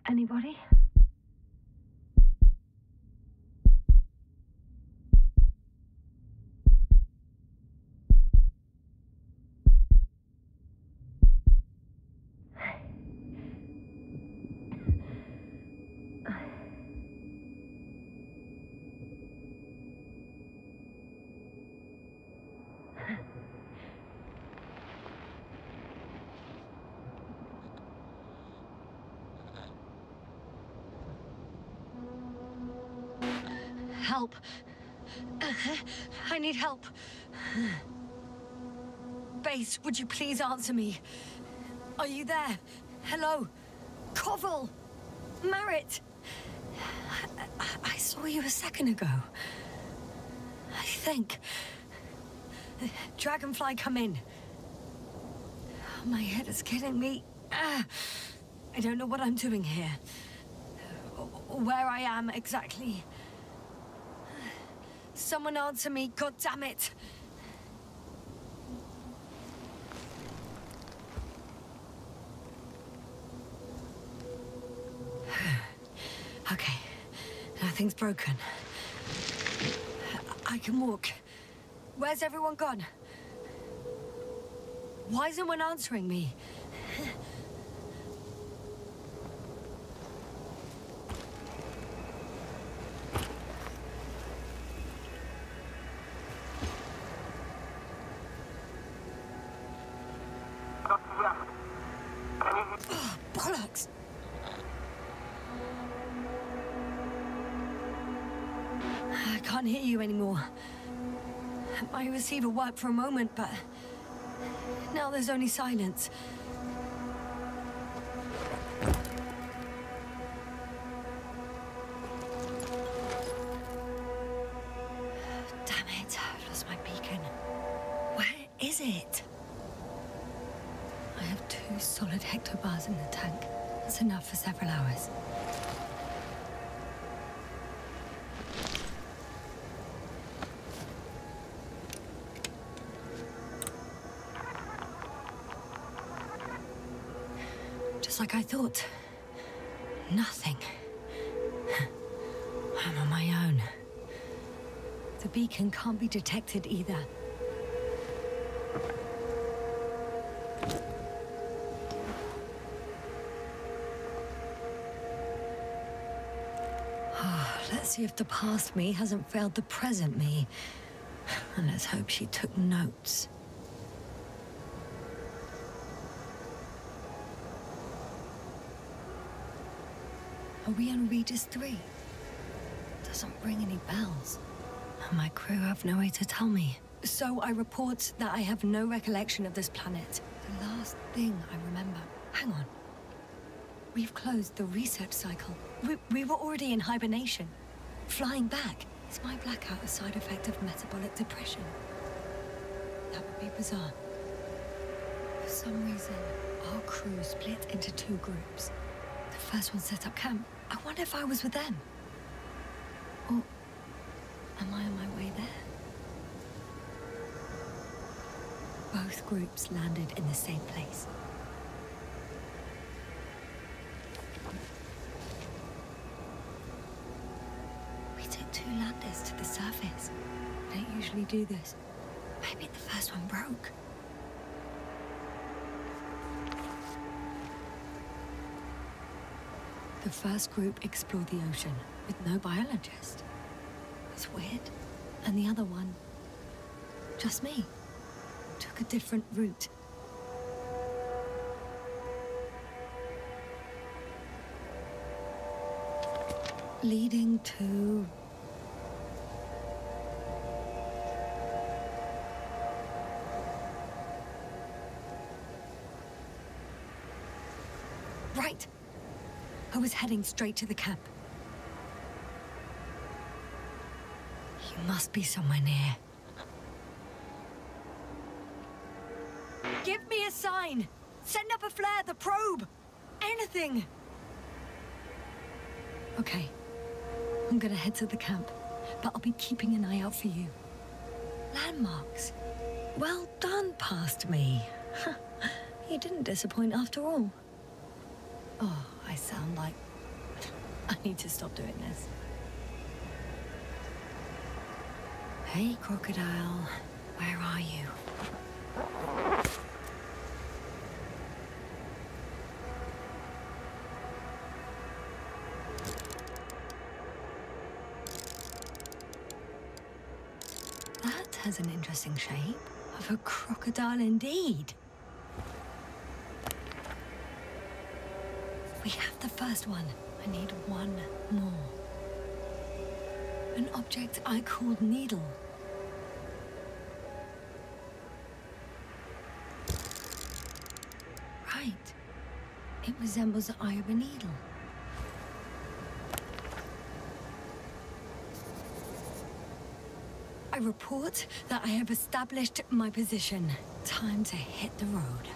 Anybody? Help. I need help. Base, would you please answer me? Are you there? Hello? Koval? Merritt? I saw you a second ago. I think. Dragonfly, come in. My head is killing me. I don't know what I'm doing here. Where I am exactly. Someone answer me, God damn it! Okay, nothing's broken. I can walk. Where's everyone gone? Why isn't one answering me? Oh, bollocks! I can't hear you anymore. My receiver worked for a moment, but now there's only silence. Damn it, I've lost my beacon. Where is it? I have 2 solid hectobars in the tank. That's enough for several hours. Just like I thought. Nothing. I'm on my own. The beacon can't be detected either. Let's see if the past me hasn't failed the present me. And let's hope she took notes. Are we on Regis 3? Doesn't ring any bells. And my crew have no way to tell me. So I report that I have no recollection of this planet. The last thing I remember... Hang on. We've closed the research cycle. We were already in hibernation. Flying back. Is my blackout a side effect of metabolic depression? That would be bizarre. For some reason, our crew split into 2 groups. The first one set up camp. I wonder if I was with them. Or am I on my way there? Both groups landed in the same place. We took 2 landers to the surface. We don't usually do this. Maybe the first one broke. The first group explored the ocean with no biologist. It's weird. And the other one, just me, took a different route. Leading to... Right. I was heading straight to the camp. You must be somewhere near. Give me a sign! Send up a flare, the probe! Anything! Okay. I'm gonna head to the camp, but I'll be keeping an eye out for you. Landmarks. Well done, past me. You didn't disappoint after all. Oh, I sound like I need to stop doing this. Hey, crocodile. Where are you? That has an interesting shape. Of a crocodile indeed. We have the first one. I need one more. An object I called needle. Right. It resembles the eye of a needle. I report that I have established my position. Time to hit the road.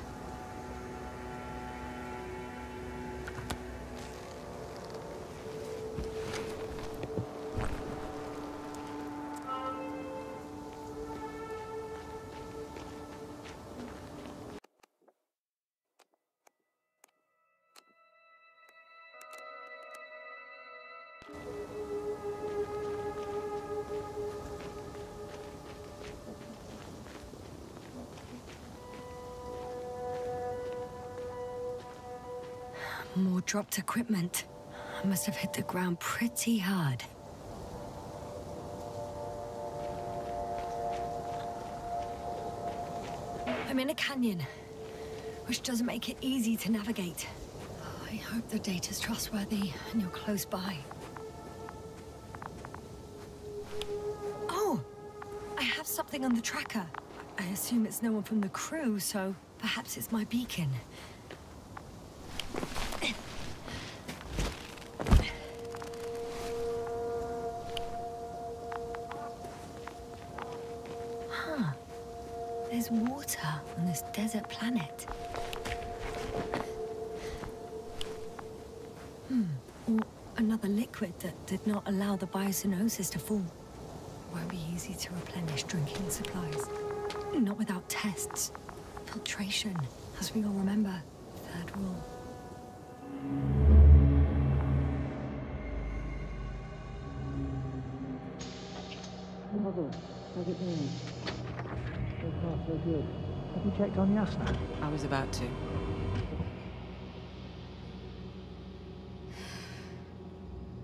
More dropped equipment. I must have hit the ground pretty hard. I'm in a canyon, which doesn't make it easy to navigate. I hope the data's trustworthy and you're close by. Oh! I have something on the tracker. I assume it's no one from the crew, so perhaps it's my beacon. There's water on this desert planet. Or another liquid that did not allow the biocenosis to fall. Won't be easy to replenish drinking supplies. Not without tests. Filtration, as we all remember. Third rule. How's it going? So far, so good. Have you checked on Yasna? I was about to.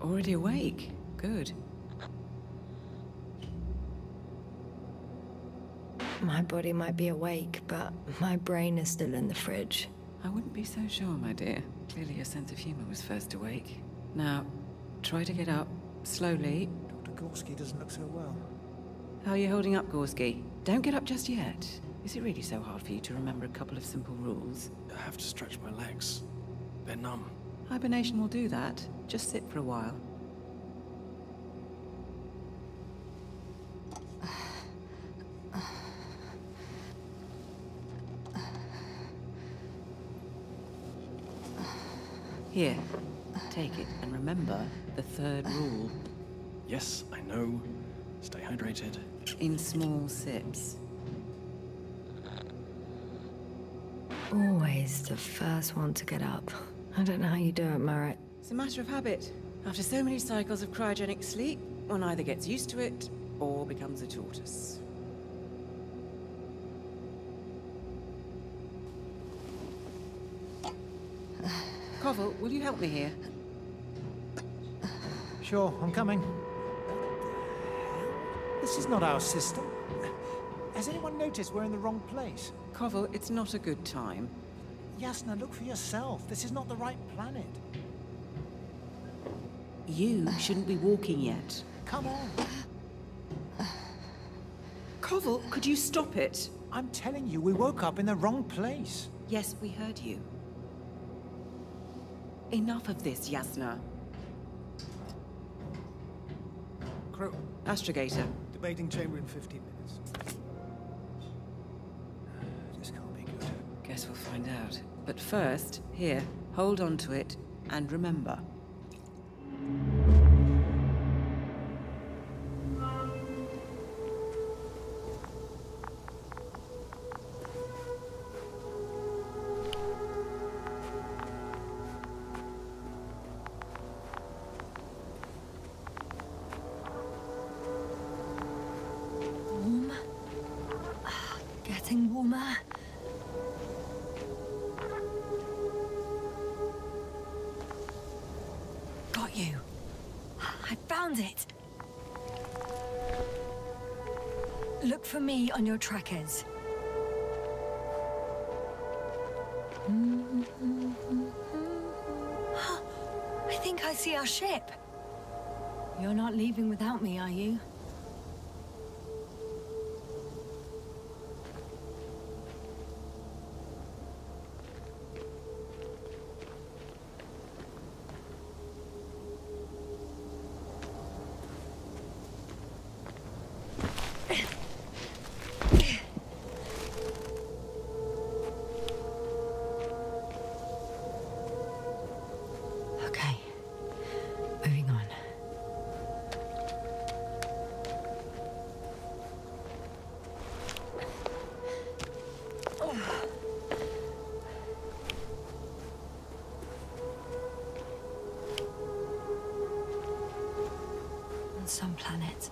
Already awake? Good. My body might be awake, but my brain is still in the fridge. I wouldn't be so sure, my dear. Clearly your sense of humor was first awake. Now, try to get up, slowly. Dr. Gorski doesn't look so well. How are you holding up, Gorski? Don't get up just yet. Is it really so hard for you to remember a couple of simple rules? I have to stretch my legs. They're numb. Hibernation will do that. Just sit for a while. Here, take it, and remember the third rule. Yes, I know. Stay hydrated. In small sips. Always the first one to get up. I don't know how you do it, Merritt. It's a matter of habit. After so many cycles of cryogenic sleep, one either gets used to it or becomes a tortoise. Koval, will you help me here? Sure, I'm coming. This is not our system. Has anyone noticed we're in the wrong place? Koval, it's not a good time. Yasna, look for yourself. This is not the right planet. You shouldn't be walking yet. Come on. Koval, could you stop it? I'm telling you, we woke up in the wrong place. Yes, we heard you. Enough of this, Yasna. Crew, Astrogator. debating chamber in 15 minutes. This can't be good. Guess we'll find out. But first, here, hold on to it, and remember. you. I found it. Look for me on your trackers. I think I see our ship. You're not leaving without me, are you? Okay, moving on. On some planets,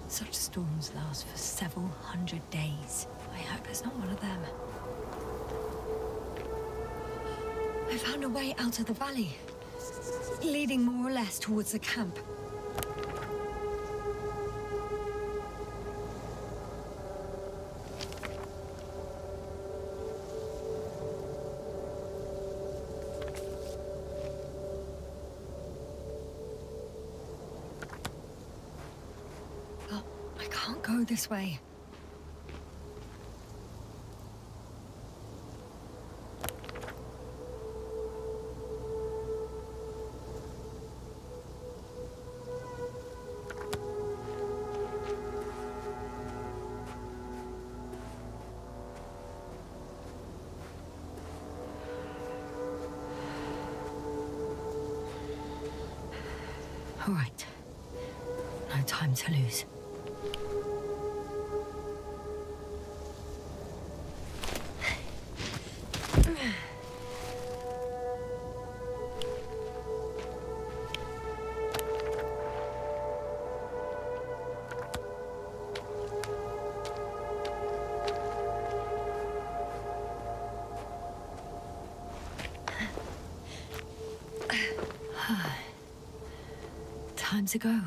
such storms last for several hundred days. I hope it's not one of them. I found a way out of the valley, leading more or less towards the camp. But I can't go this way. All right. No time to lose. Time to go.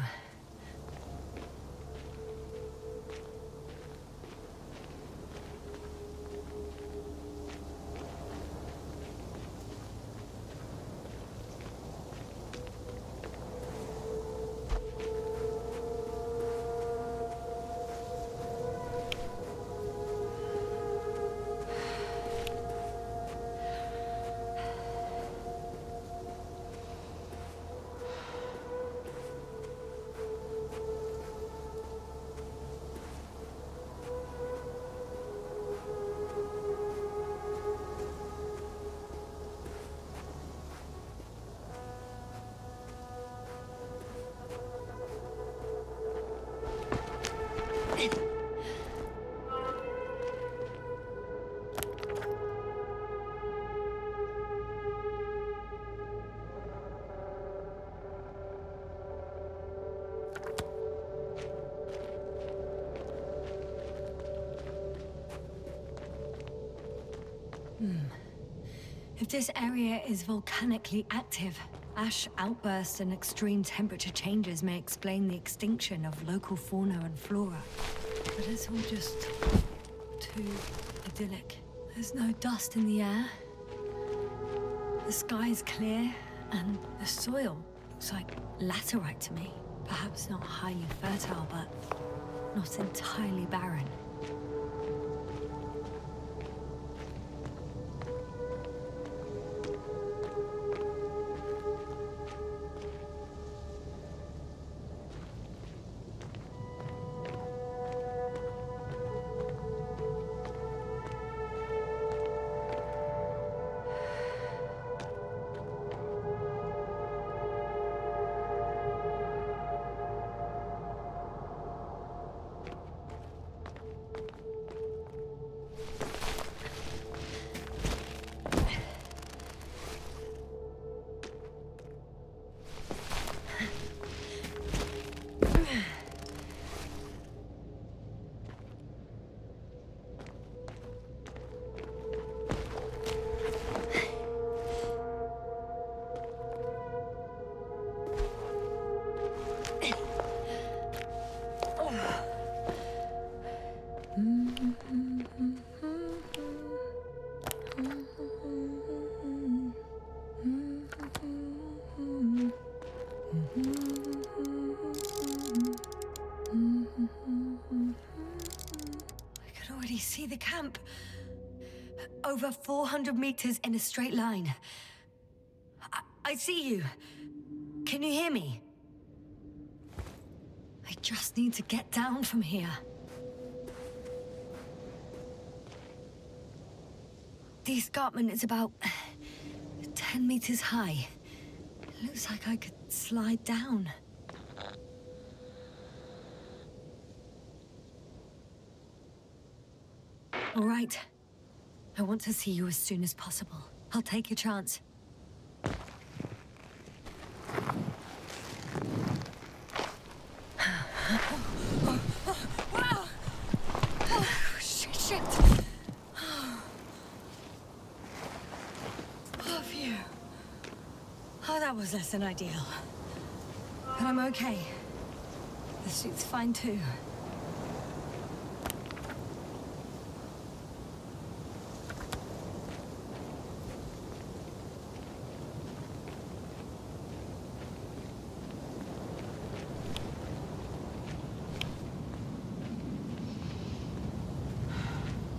If this area is volcanically active, ash outbursts and extreme temperature changes may explain the extinction of local fauna and flora. But it's all just too idyllic. There's no dust in the air. The sky's clear, and the soil looks like laterite to me. Perhaps not highly fertile, but not entirely barren. camp. Over 400 meters in a straight line. I see you. Can you hear me? I just need to get down from here. The escarpment is about 10 meters high. It looks like I could slide down. All right. I want to see you as soon as possible. I'll take your chance. Wow! Oh, shit! Oh, phew. Oh, that was less than ideal. But I'm okay. The suit's fine too.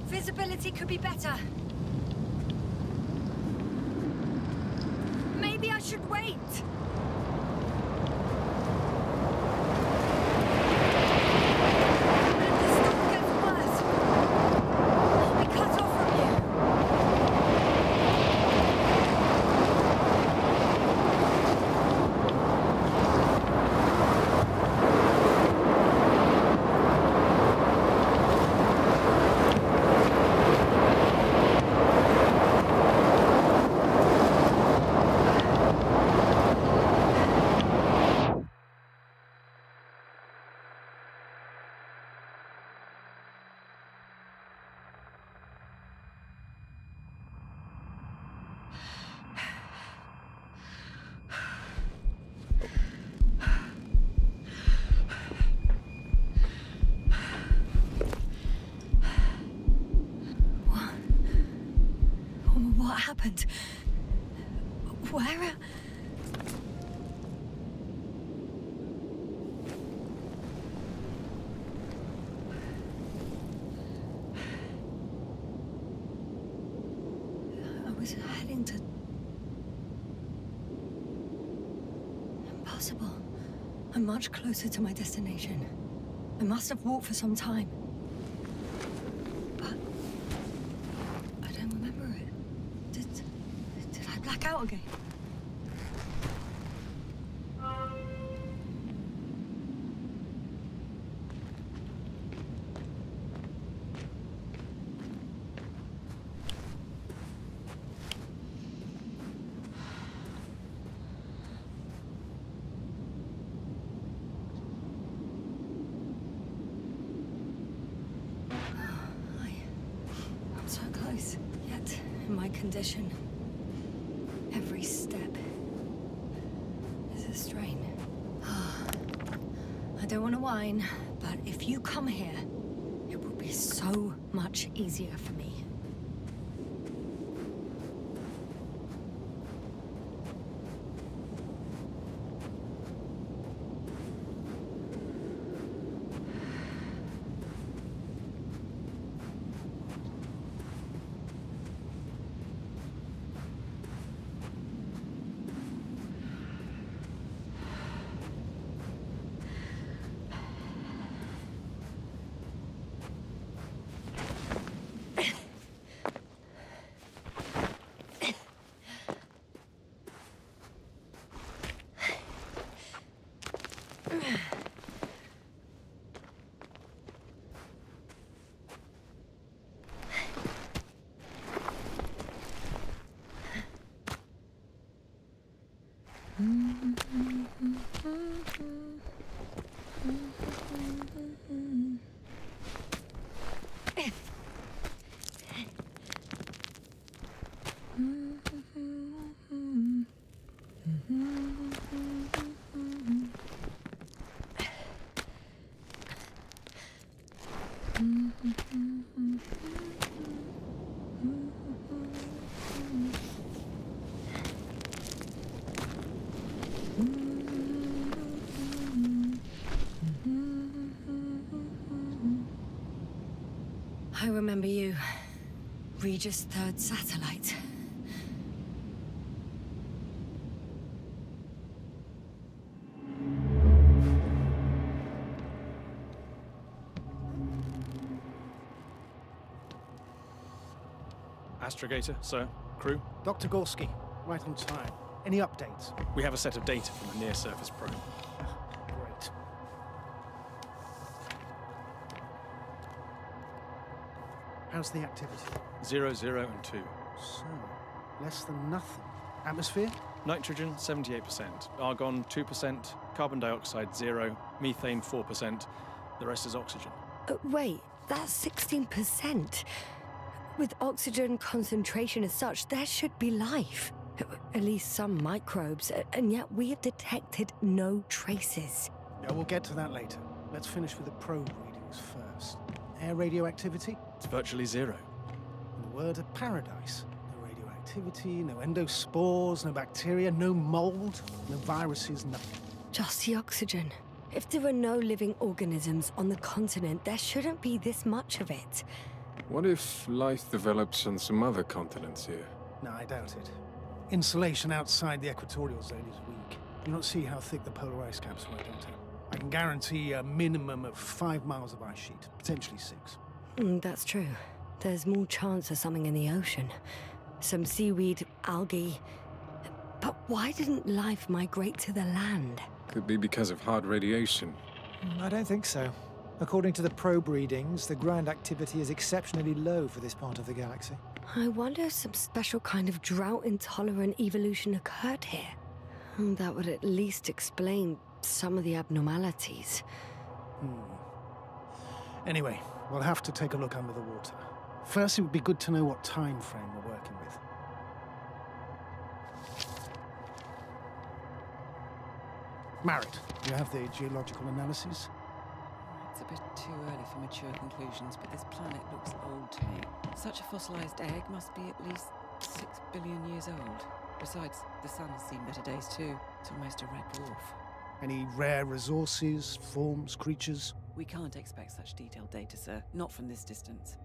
Visibility could be better. Maybe I should wait. If the storm gets worse, I'll be cut off from you. What happened? Where? I was heading to... Impossible. I'm much closer to my destination. I must have walked for some time. But... I don't remember it. Did I black out again? I'm so close, yet in my condition. Every step is a strain. I don't want to whine, but if you come here, it will be so much easier for me. I remember you. Regis' third satellite. Astrogator, sir. Crew. Dr. Gorski, right on time. Any updates? We have a set of data from the near-surface probe. Great. How's the activity? 0, 0, and 2. So, less than nothing. Atmosphere? Nitrogen, 78%. Argon, 2%. Carbon dioxide, 0. Methane, 4%. The rest is oxygen. Wait, that's 16%. With oxygen concentration as such, there should be life. At least some microbes, and yet we have detected no traces. Yeah, we'll get to that later. Let's finish with the probe readings first. Air radioactivity? It's virtually 0. In a word, a paradise. No radioactivity, no endospores, no bacteria, no mold, no viruses, nothing. Just the oxygen. If there are no living organisms on the continent, there shouldn't be this much of it. What if life develops on some other continents here? No, I doubt it. Insulation outside the equatorial zone is weak. You don't see how thick the polar ice caps were, don't you? I can guarantee a minimum of 5 miles of ice sheet, potentially 6. That's true. There's more chance of something in the ocean. Some seaweed, algae. But why didn't life migrate to the land? Could be because of hard radiation. I don't think so. According to the probe readings, the ground activity is exceptionally low for this part of the galaxy. I wonder if some special kind of drought-intolerant evolution occurred here. That would at least explain some of the abnormalities. Anyway, we'll have to take a look under the water. First, it would be good to know what time frame we're working with. Marriott, do you have the geological analyses? It's a bit too early for mature conclusions, but this planet looks old to me. Such a fossilized egg must be at least 6 billion years old. Besides, the sun has seen better days too. It's almost a red dwarf. Any rare resources, forms, creatures? We can't expect such detailed data, sir. Not from this distance.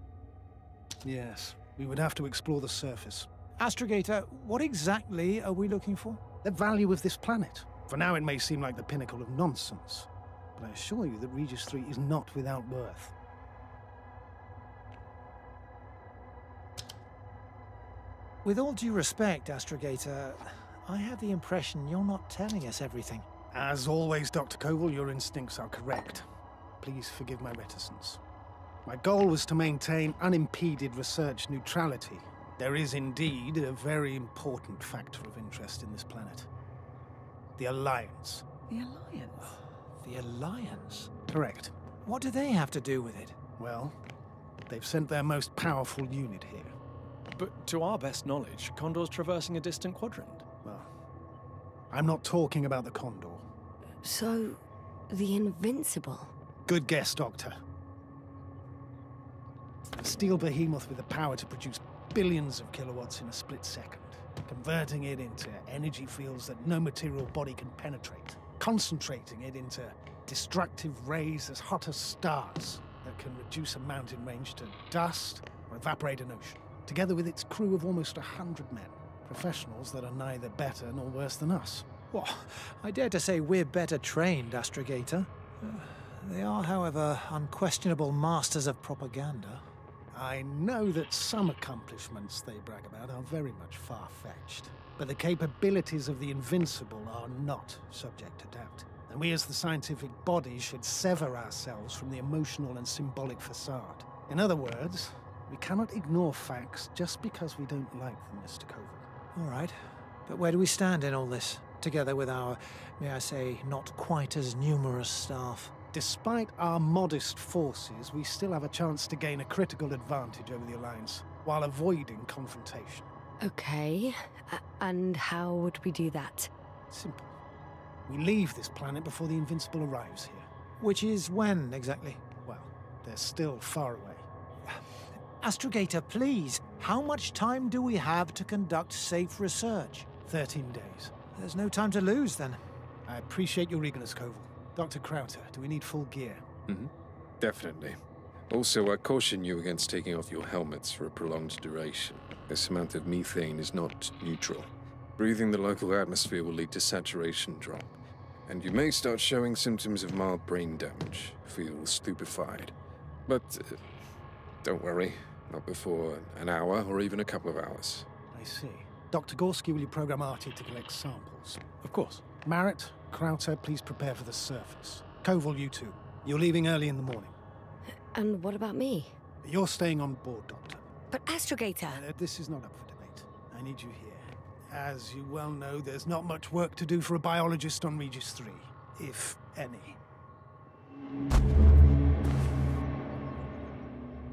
Yes, we would have to explore the surface. Astrogator, what exactly are we looking for? The value of this planet. For now, it may seem like the pinnacle of nonsense, but I assure you that Regis 3 is not without worth. With all due respect, Astrogator, I have the impression you're not telling us everything. As always, Dr. Koval, your instincts are correct. Please forgive my reticence. My goal was to maintain unimpeded research neutrality. There is indeed a very important factor of interest in this planet. The Alliance. The Alliance? The Alliance? Correct. What do they have to do with it? Well, they've sent their most powerful unit here. But to our best knowledge, Condor's traversing a distant quadrant. Well, I'm not talking about the Condor. So, the Invincible? Good guess, Doctor. A steel behemoth with the power to produce billions of kilowatts in a split second, converting it into energy fields that no material body can penetrate, concentrating it into destructive rays as hot as stars that can reduce a mountain range to dust or evaporate an ocean, together with its crew of almost 100 men, professionals that are neither better nor worse than us. Well, I dare to say we're better trained, Astrogator. They are, however, unquestionable masters of propaganda. I know that some accomplishments they brag about are very much far-fetched, but the capabilities of the Invincible are not subject to doubt. And we as the scientific body should sever ourselves from the emotional and symbolic facade. In other words, we cannot ignore facts just because we don't like them, Mr. Koval. All right, but where do we stand in all this, together with our, may I say, not quite as numerous staff? Despite our modest forces, we still have a chance to gain a critical advantage over the Alliance, while avoiding confrontation. Okay, and how would we do that? Simple. We leave this planet before the Invincible arrives here. Which is when, exactly? Well, they're still far away. Astrogator, please, how much time do we have to conduct safe research? 13 days. There's no time to lose, then. I appreciate your eagerness, Koval. Dr. Crowther, do we need full gear? Definitely. Also, I caution you against taking off your helmets for a prolonged duration. This amount of methane is not neutral. Breathing the local atmosphere will lead to saturation drop, and you may start showing symptoms of mild brain damage, feel stupefied. But don't worry, not before an hour or even a couple of hours. I see. Dr. Gorski, will you program Artie to collect samples? Of course. Marrett, Krauter, please prepare for the surface. Koval, you too. You're leaving early in the morning. And what about me? You're staying on board, Doctor. But Astrogator... This is not up for debate. I need you here. As you well know, there's not much work to do for a biologist on Regis 3, if any.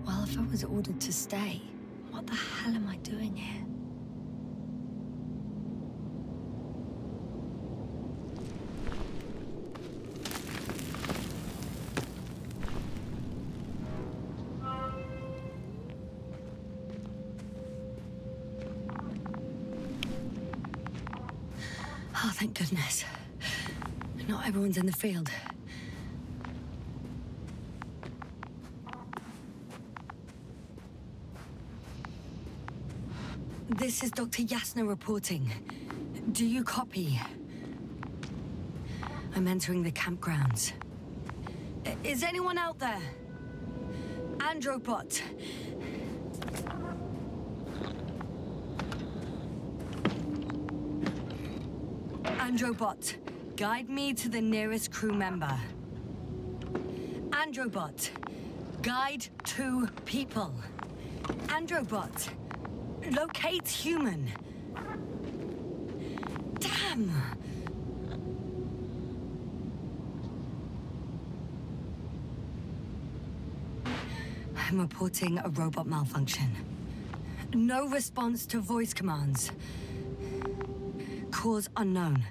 Well, if I was ordered to stay, what the hell am I doing here? Oh, thank goodness. Not everyone's in the field. This is Dr. Yasna reporting. Do you copy? I'm entering the campgrounds. Is anyone out there? Androbot. Androbot, guide me to the nearest crew member. Androbot, guide 2 people. Androbot, locate human. Damn! I'm reporting a robot malfunction. No response to voice commands. Cause unknown.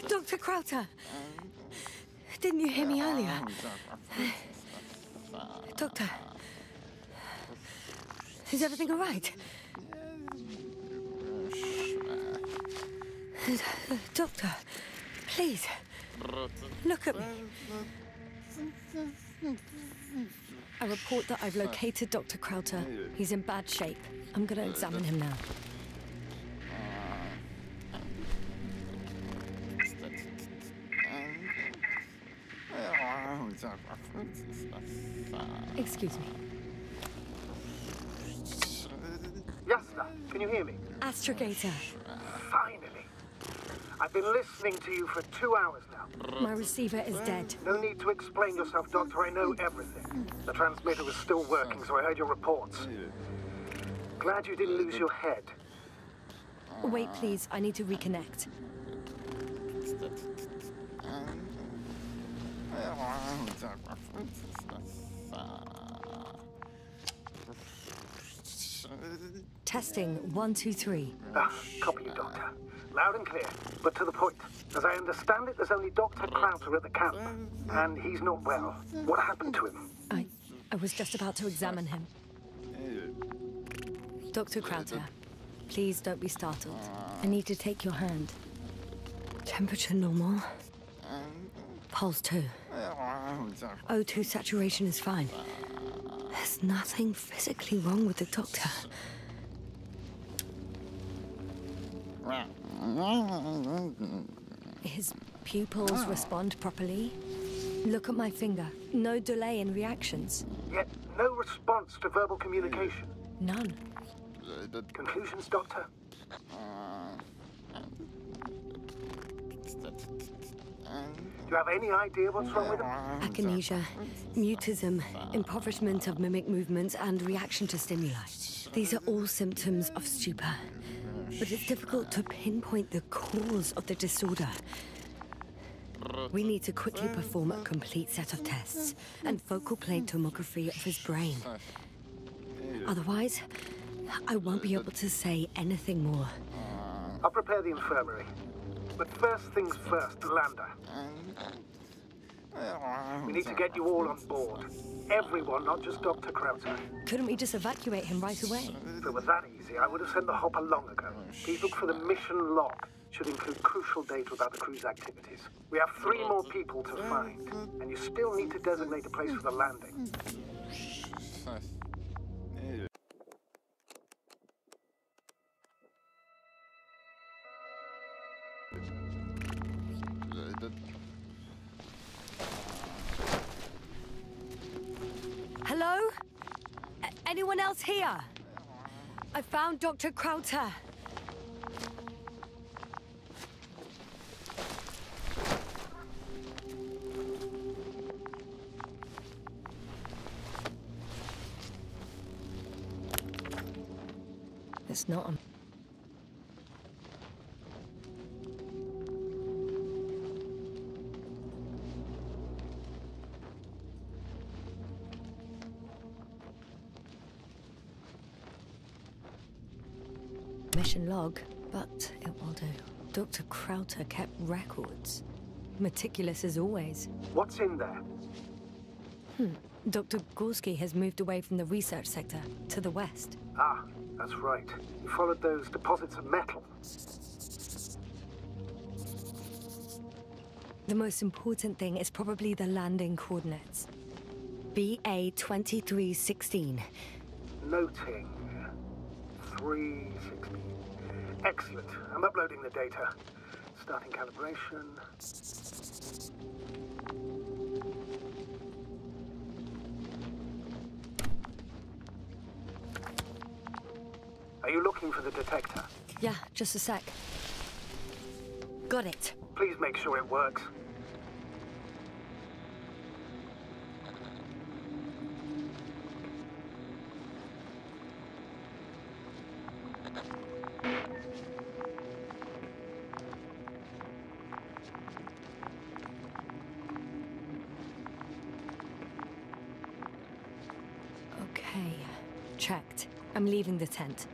Dr. Krauter! Didn't you hear me earlier? Doctor? Is everything all right? Doctor, please, look at me. I report that I've located Dr. Krauter. He's in bad shape. I'm gonna examine him now. Excuse me. Yasna, can you hear me? Astrogator. Finally. I've been listening to you for 2 hours now. My receiver is dead. No need to explain yourself, Doctor. I know everything. The transmitter was still working, so I heard your reports. Glad you didn't lose your head. Wait, please. I need to reconnect. Testing 1, 2, 3. Copy you, Doctor. Loud and clear, but to the point. As I understand it, there's only Dr. Krauter at the camp, and he's not well. What happened to him? I was just about to examine him. Dr. Krauter, please don't be startled. I need to take your hand. Temperature normal. Pulse 2. O2 saturation is fine. There's nothing physically wrong with the doctor. His pupils respond properly. Look at my finger. No delay in reactions. Yet no response to verbal communication. None. Conclusions, Doctor? Do you have any idea what's wrong with him? Akinesia, mutism, impoverishment of mimic movements, and reaction to stimuli. These are all symptoms of stupor. But it's difficult to pinpoint the cause of the disorder. We need to quickly perform a complete set of tests and focal plane tomography of his brain. Otherwise, I won't be able to say anything more. I'll prepare the infirmary. But first things first, the lander. We need to get you all on board. Everyone, not just Dr. Krauter. Couldn't we just evacuate him right away? If it was that easy, I would have sent the hopper long ago. Please look for the mission log. Should include crucial data about the crew's activities. We have 3 more people to find, and you still need to designate a place for the landing. Hello? Anyone else here? I found Dr. Krauter. It's not a... mission log, but it will do. Dr. Krauter kept records. Meticulous as always. What's in there? Dr. Gorski has moved away from the research sector to the west. Ah, that's right. You followed those deposits of metal. The most important thing is probably the landing coordinates. BA 2316. Noting. 316. Excellent. I'm uploading the data. Starting calibration. Are you looking for the detector? Yeah, just a sec. Got it. Please make sure it works. Okay, checked. I'm leaving the tent.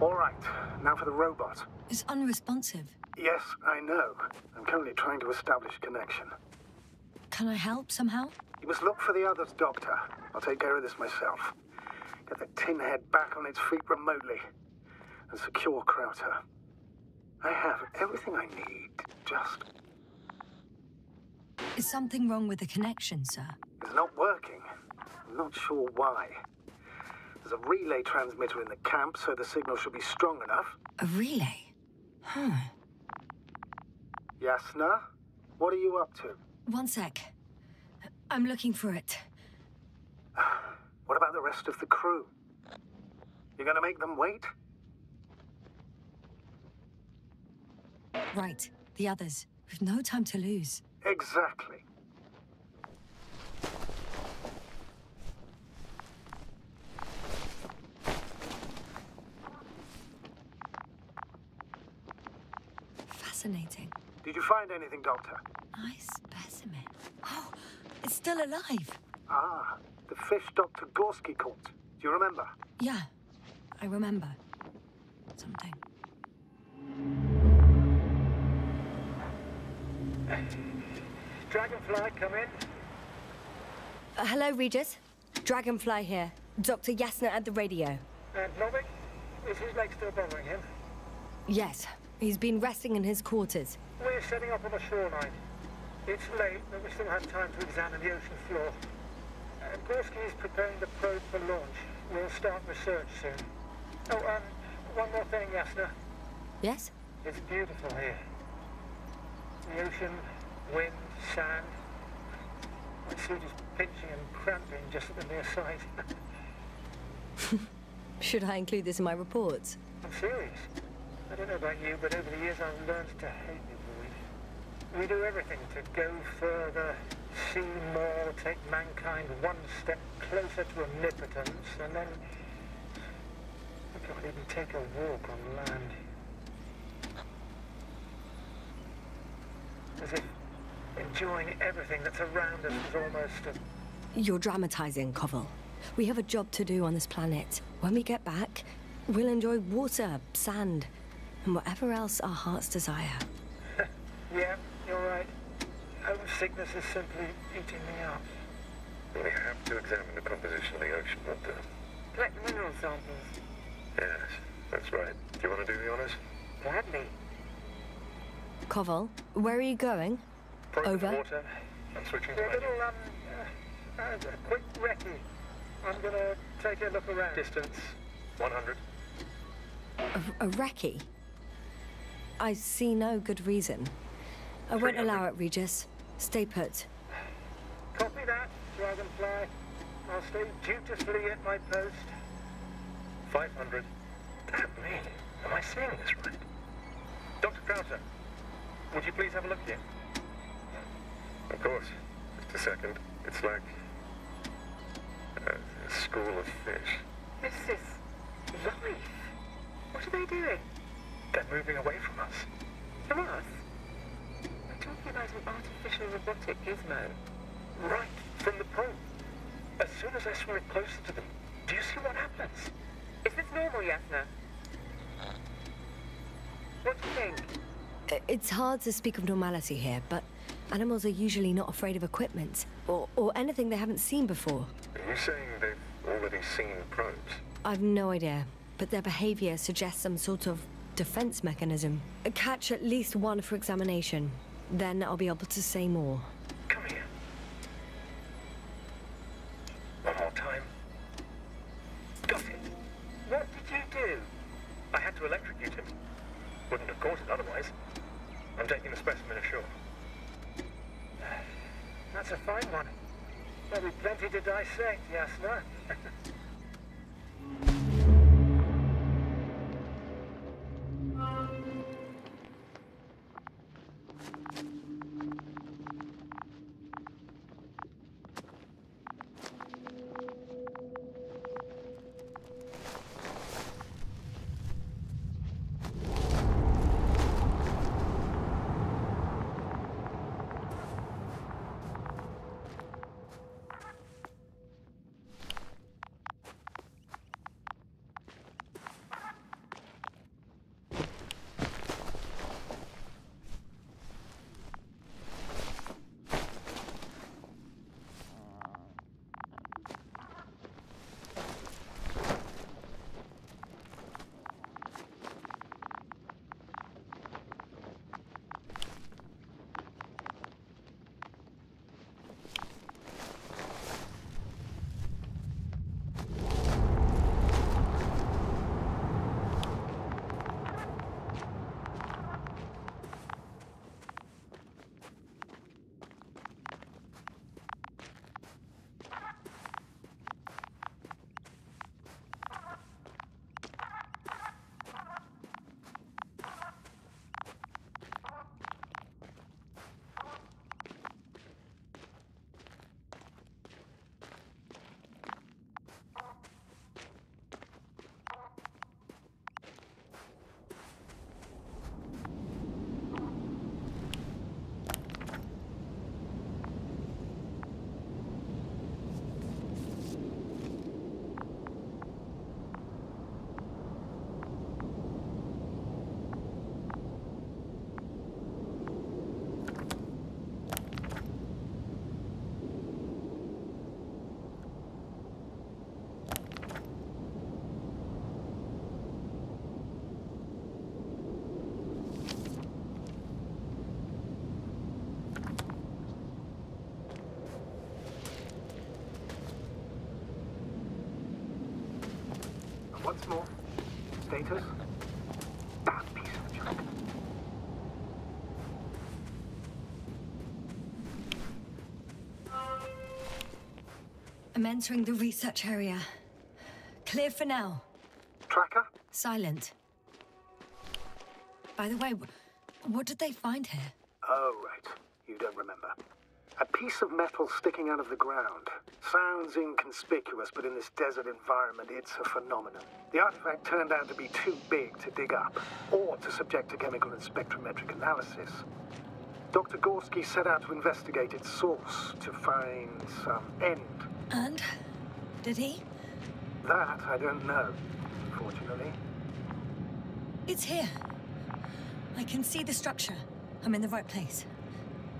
All right, now for the robot. It's unresponsive. Yes, I know. I'm currently trying to establish a connection. Can I help somehow? You must look for the others, Doctor. I'll take care of this myself. Get the tin head back on its feet remotely. And secure Krauter. I have everything I need. Just... Is something wrong with the connection, sir? It's not working. I'm not sure why. There's a relay transmitter in the camp, so the signal should be strong enough. A relay? Huh. Yasna? What are you up to? One sec. I'm looking for it. What about the rest of the crew? You're gonna make them wait? Right, the others. We've no time to lose. Exactly. Fascinating. Did you find anything, Doctor? Nice specimen. Oh, it's still alive. Ah, the fish Dr. Gorski caught. Do you remember? Yeah, I remember. Something. Dragonfly, come in. Hello, Regis. Dragonfly here. Dr. Yasna at the radio. And Novik? Is his leg still bothering him? Yes, he's been resting in his quarters. We're setting up on the shoreline. It's late, but we still have time to examine the ocean floor. Gorski is preparing the probe for launch. We'll start research soon. Oh, one more thing, Yasna. Yes? It's beautiful here. The ocean, wind, sand. My suit is pinching and cramping just at the near sight. Should I include this in my reports? I'm serious. That don't know about you, but over the years I've learned to hate the void. We do everything to go further, see more, take mankind one step closer to omnipotence, and then we can't even take a walk on land. As if enjoying everything that's around us is almost a... You're dramatizing, Koval. We have a job to do on this planet. When we get back, we'll enjoy water, sand, and whatever else our hearts desire. Yeah, you're right. Homesickness is simply eating me up. We have to examine the composition of the ocean water. Collect mineral samples. Yes, that's right. Do you want to do the honors? Gladly. Koval, where are you going? Probing Over. the water. I'm switching to A manual. little, quick recce. I'm gonna take a look around. Distance 100. A recce? I see no good reason. I won't 300. allow it, Regis. Stay put. Copy that, Dragonfly. I'll stay dutifully at my post. 500. Damn me. Am I seeing this right? Dr. Krauser, would you please have a look here? Of course. Just a second. It's like a school of fish. This is life. What are they doing? They're moving away from us. From us? We're talking about an artificial robotic gizmo. Right from the probe. As soon as I swim closer to them, do you see what happens? Is this normal, Yasna? What do you think? It's hard to speak of normality here, but animals are usually not afraid of equipment, or anything they haven't seen before. Are you saying they've already seen probes? I've no idea, but their behavior suggests some sort of defense mechanism. Catch at least one for examination, then I'll be able to say more. Come here. One more time. Got it. What did you do? I had to electrocute him. Wouldn't have caught it otherwise. I'm taking the specimen ashore. That's a fine one. There'll be plenty to dissect, Yasna. Once more. Status? That piece of junk. I'm entering the research area. Clear for now. Tracker? Silent. By the way, what did they find here? Oh, right. You don't remember. A piece of metal sticking out of the ground. Sounds inconspicuous, but in this desert environment, it's a phenomenon. The artifact turned out to be too big to dig up, or to subject to chemical and spectrometric analysis. Dr. Gorski set out to investigate its source, to find some end. And? Did he? That I don't know, fortunately. It's here. I can see the structure. I'm in the right place.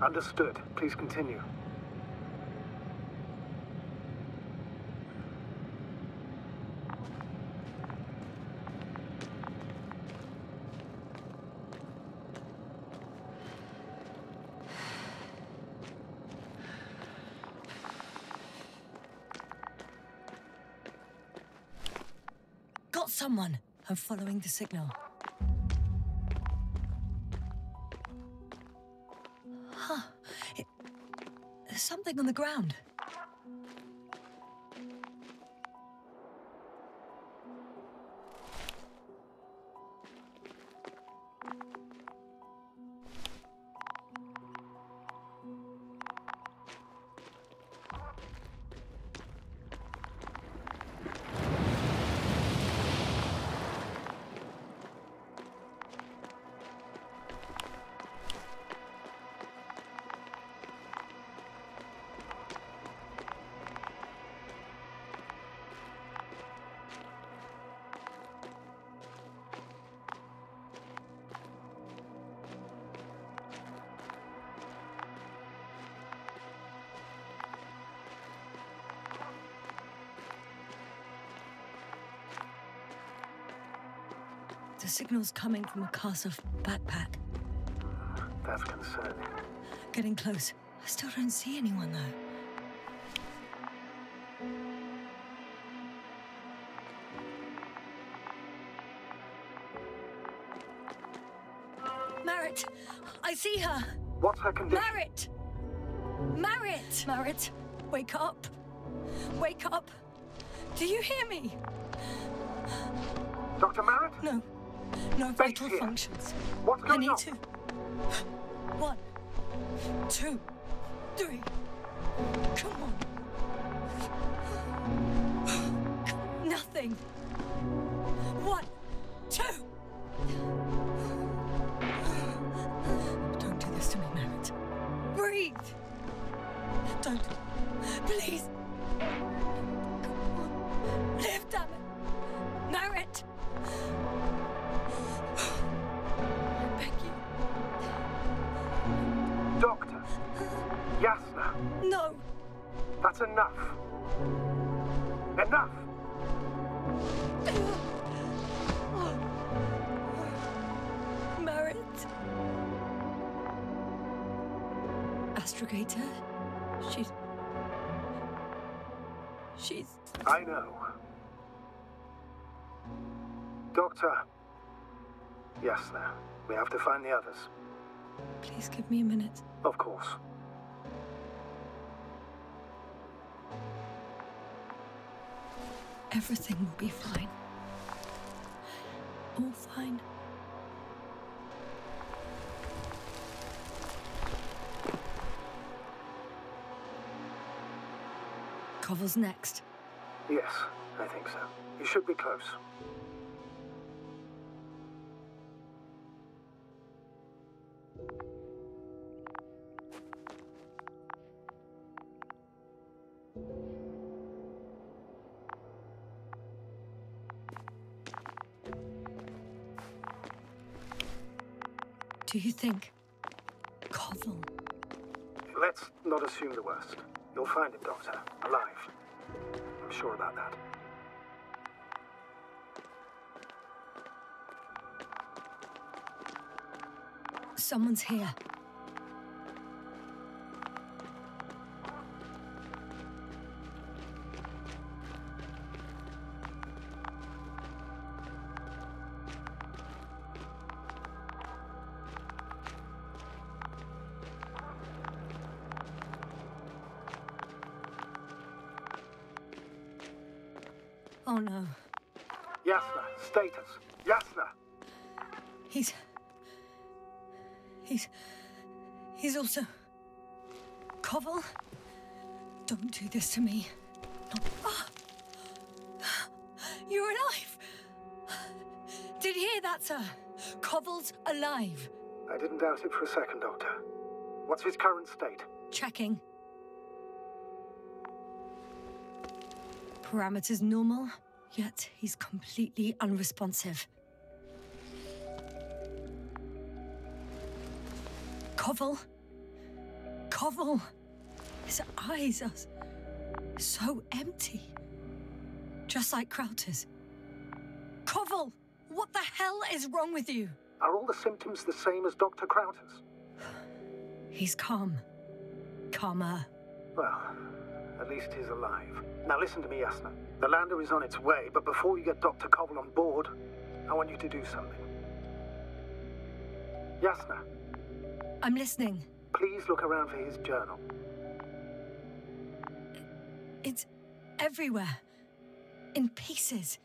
Understood. Please continue. Got someone. I'm following the signal. Huh. There's something on the ground. The signal's coming from a Castle backpack. That's concerning. Getting close. I still don't see anyone, though. Marit! I see her! What's her condition? Marit! Marit! Marit, wake up! Wake up! Do you hear me? Dr. Marit? No. No vital functions. What's going on? I need to. 1, 2, 3. Come on. Nothing. 1, 2. Don't do this to me, Marit. Breathe. Don't. Please. Come on. Live, damn it. Marit. Doctor! Yasna! No! That's enough! Enough! Marit? Astrogator? She's... I know. Doctor. Yasna, we have to find the others. Please give me a minute. Of course. Everything will be fine. All fine. Koval's next. Yes, I think so. You should be close. Do you think Koval? Let's not assume the worst. You'll find him, Doctor. Alive. I'm sure about that. Someone's here. Oh no. Yasna, status. Yasna! He's He's also... Koval? Don't do this to me. Not... Oh. You're alive! Did you hear that, sir? Koval's alive. I didn't doubt it for a second, Doctor. What's his current state? Checking. Parameters normal, yet he's completely unresponsive. Koval? Koval! His eyes are so empty. Just like Krauter's. Koval! What the hell is wrong with you? Are all the symptoms the same as Dr. Krauter's? He's calm. Calmer. Well, at least he's alive. Now listen to me, Yasna. The lander is on its way, but before you get Dr. Koval on board, I want you to do something. Yasna. I'm listening. Please look around for his journal. It's everywhere. In pieces.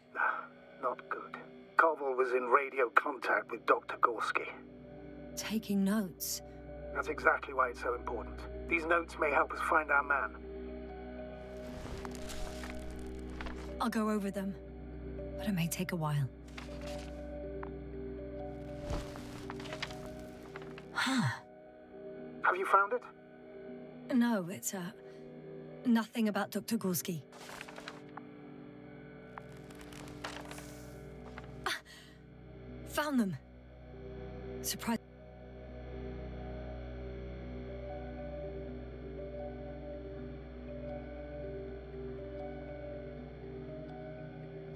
Not good. Koval was in radio contact with Dr. Gorski. Taking notes. That's exactly why it's so important. These notes may help us find our man. I'll go over them, but it may take a while. Huh. Have you found it? No, it's, nothing about Dr. Gorski. Found them. Surprise.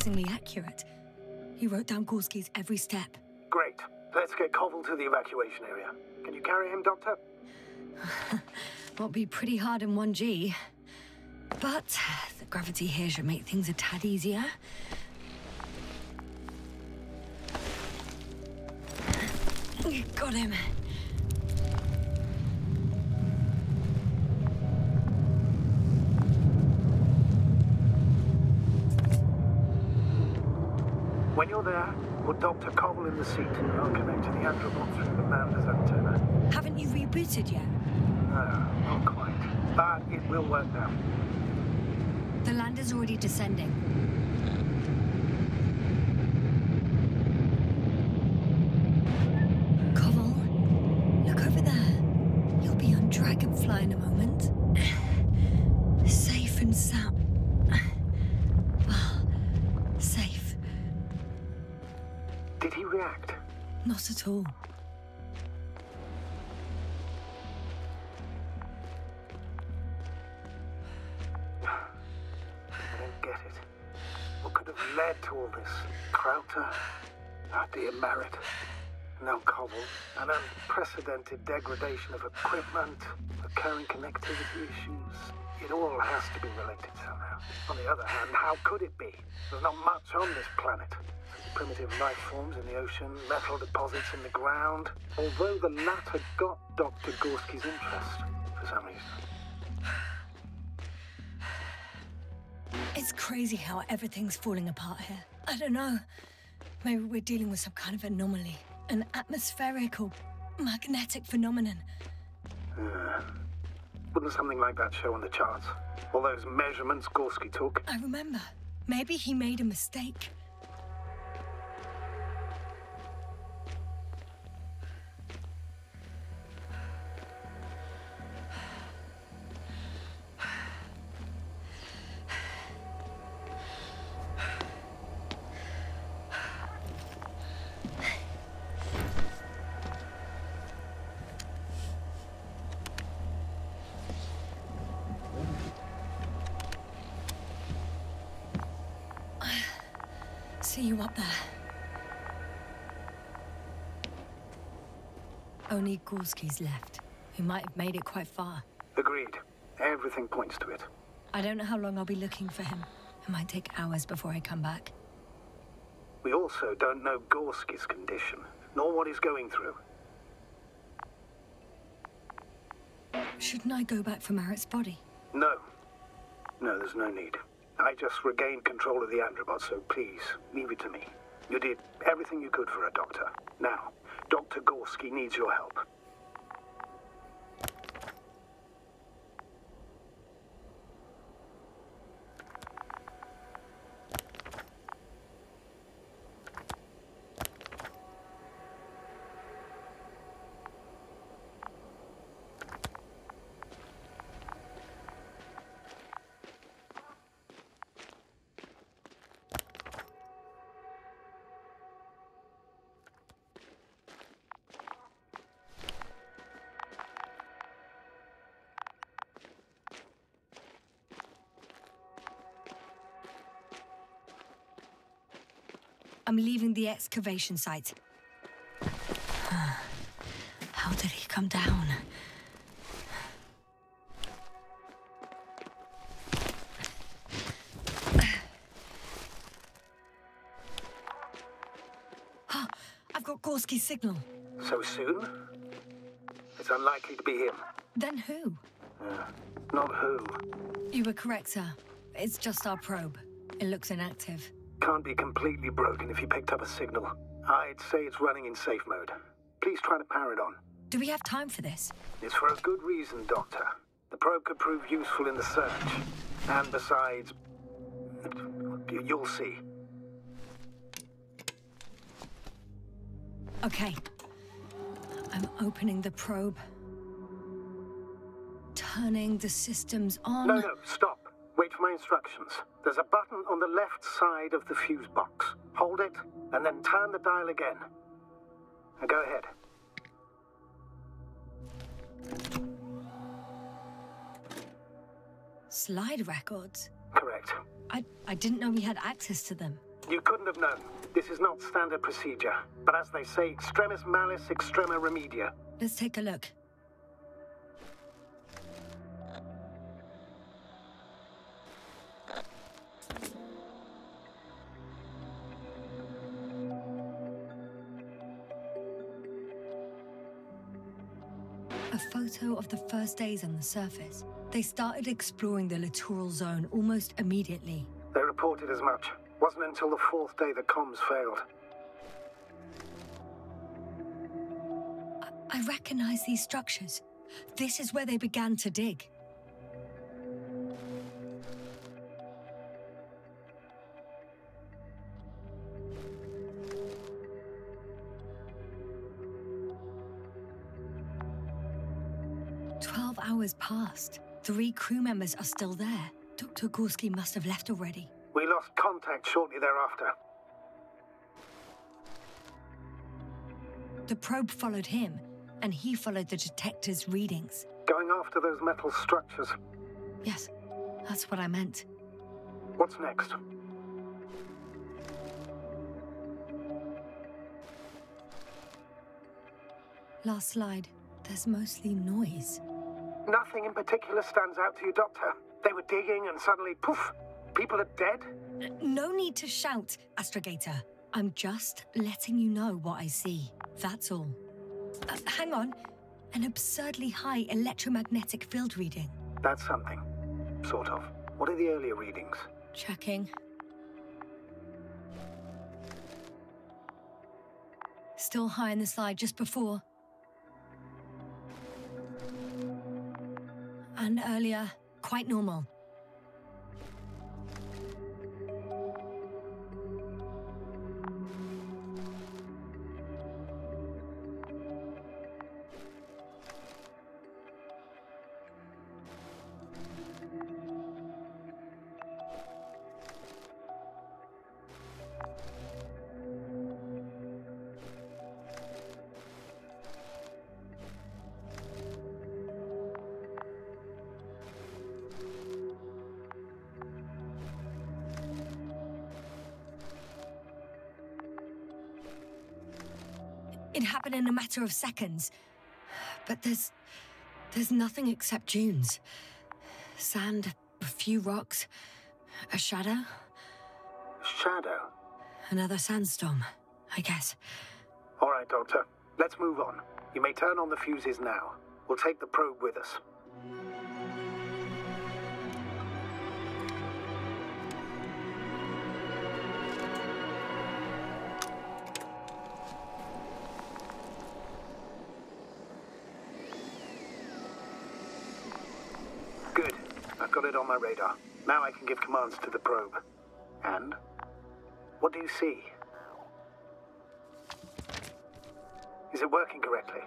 Surprisingly accurate. He wrote down Gorski's every step. Great. Let's get Koval to the evacuation area. Can you carry him, Doctor? Won't be pretty hard in 1G. But the gravity here should make things a tad easier. Got him. When you're there, put Dr. Koval in the seat. I'll connect to the Androbot through the Manda's antenna. Haven't you rebooted yet? No, not quite. But it will work now. The lander's already descending. Koval, look over there. You'll be on Dragonfly in a moment. Safe and sound. Well, safe. Did he react? Not at all. I don't get it. What could have led to all this? Krauter, our dear Merritt, now Koval, an unprecedented degradation of equipment, recurring connectivity issues. It all has to be related somehow. On the other hand, how could it be? There's not much on this planet. Primitive life forms in the ocean, metal deposits in the ground. Although the latter got Dr. Gorski's interest, for some reason. It's crazy how everything's falling apart here. I don't know. Maybe we're dealing with some kind of anomaly. An atmospheric or magnetic phenomenon. Wouldn't something like that show on the charts? All those measurements Gorski took? I remember. Maybe he made a mistake. See you up there. Only Gorski's left. He might have made it quite far. Agreed. Everything points to it. I don't know how long I'll be looking for him. It might take hours before I come back. We also don't know Gorski's condition, nor what he's going through. Shouldn't I go back for Merritt's body? No. No, there's no need. I just regained control of the Androbot, so please, leave it to me. You did everything you could for a doctor. Now, Dr. Gorski needs your help. I'm leaving the excavation site. How did he come down? I've got Gorski's signal. So soon? It's unlikely to be him. Then who? Not who. You were correct, sir. It's just our probe. It looks inactive. Can't be completely broken if he picked up a signal. I'd say it's running in safe mode. Please try to power it on. Do we have time for this? It's for a good reason, Doctor. The probe could prove useful in the search. And besides, you'll see. Okay. I'm opening the probe. Turning the systems on. No, stop. Wait for my instructions. There's a button on the left side of the fuse box. Hold it, and then turn the dial again. Now go ahead. Slide records? Correct. I didn't know we had access to them. You couldn't have known. This is not standard procedure. But as they say, extremis malis, extrema remedia. Let's take a look. A photo of the first days on the surface. They started exploring the littoral zone almost immediately. They reported as much. Wasn't until the fourth day that comms failed. I recognize these structures. This is where they began to dig. Hours passed. 3 crew members are still there. Dr. Gorski must have left already. We lost contact shortly thereafter. The probe followed him, and he followed the detector's readings. Going after those metal structures. Yes, that's what I meant. What's next? Last slide. There's mostly noise. Nothing in particular stands out to you, Doctor. They were digging and suddenly, poof, people are dead? No need to shout, Astrogator. I'm just letting you know what I see. That's all. Hang on. An absurdly high electromagnetic field reading. That's something. Sort of. What are the earlier readings? Checking. Still high in the slide just before. And earlier, quite normal. It happened in a matter of seconds. But there's nothing except dunes. Sand, a few rocks, a shadow. Shadow? Another sandstorm, I guess. All right, Doctor. Let's move on. You may turn on the fuses now. We'll take the probe with us. Good. I've got it on my radar. Now I can give commands to the probe. And? What do you see? Is it working correctly?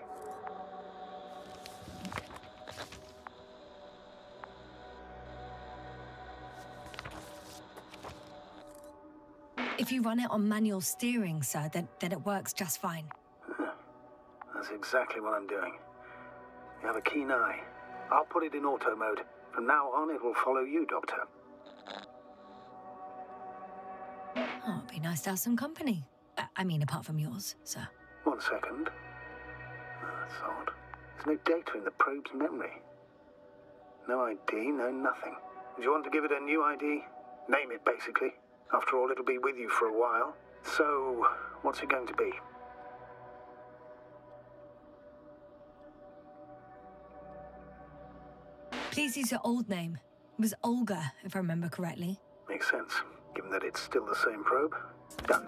If you run it on manual steering, sir, then it works just fine. That's exactly what I'm doing. You have a keen eye. I'll put it in auto mode. From now on, it will follow you, Doctor. Oh, it'd be nice to have some company. I mean, apart from yours, sir. 1 second. That's odd. There's no data in the probe's memory. No ID, no nothing. Do you want to give it a new ID? Name it, basically. After all, it'll be with you for a while. So, what's it going to be? Please use your old name. It was Olga, if I remember correctly. Makes sense, given that it's still the same probe. Done.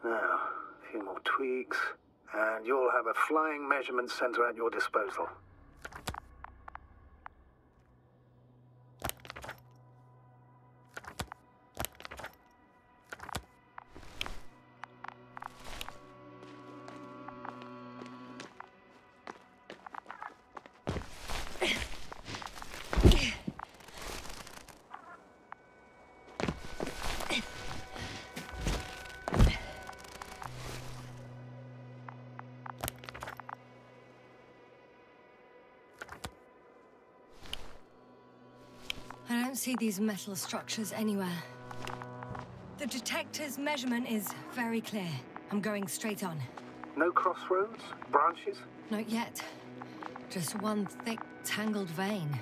Now, a few more tweaks, and you'll have a flying measurement center at your disposal. I don't see these metal structures anywhere. The detector's measurement is very clear. I'm going straight on. No crossroads? Branches? Not yet. Just one thick, tangled vein.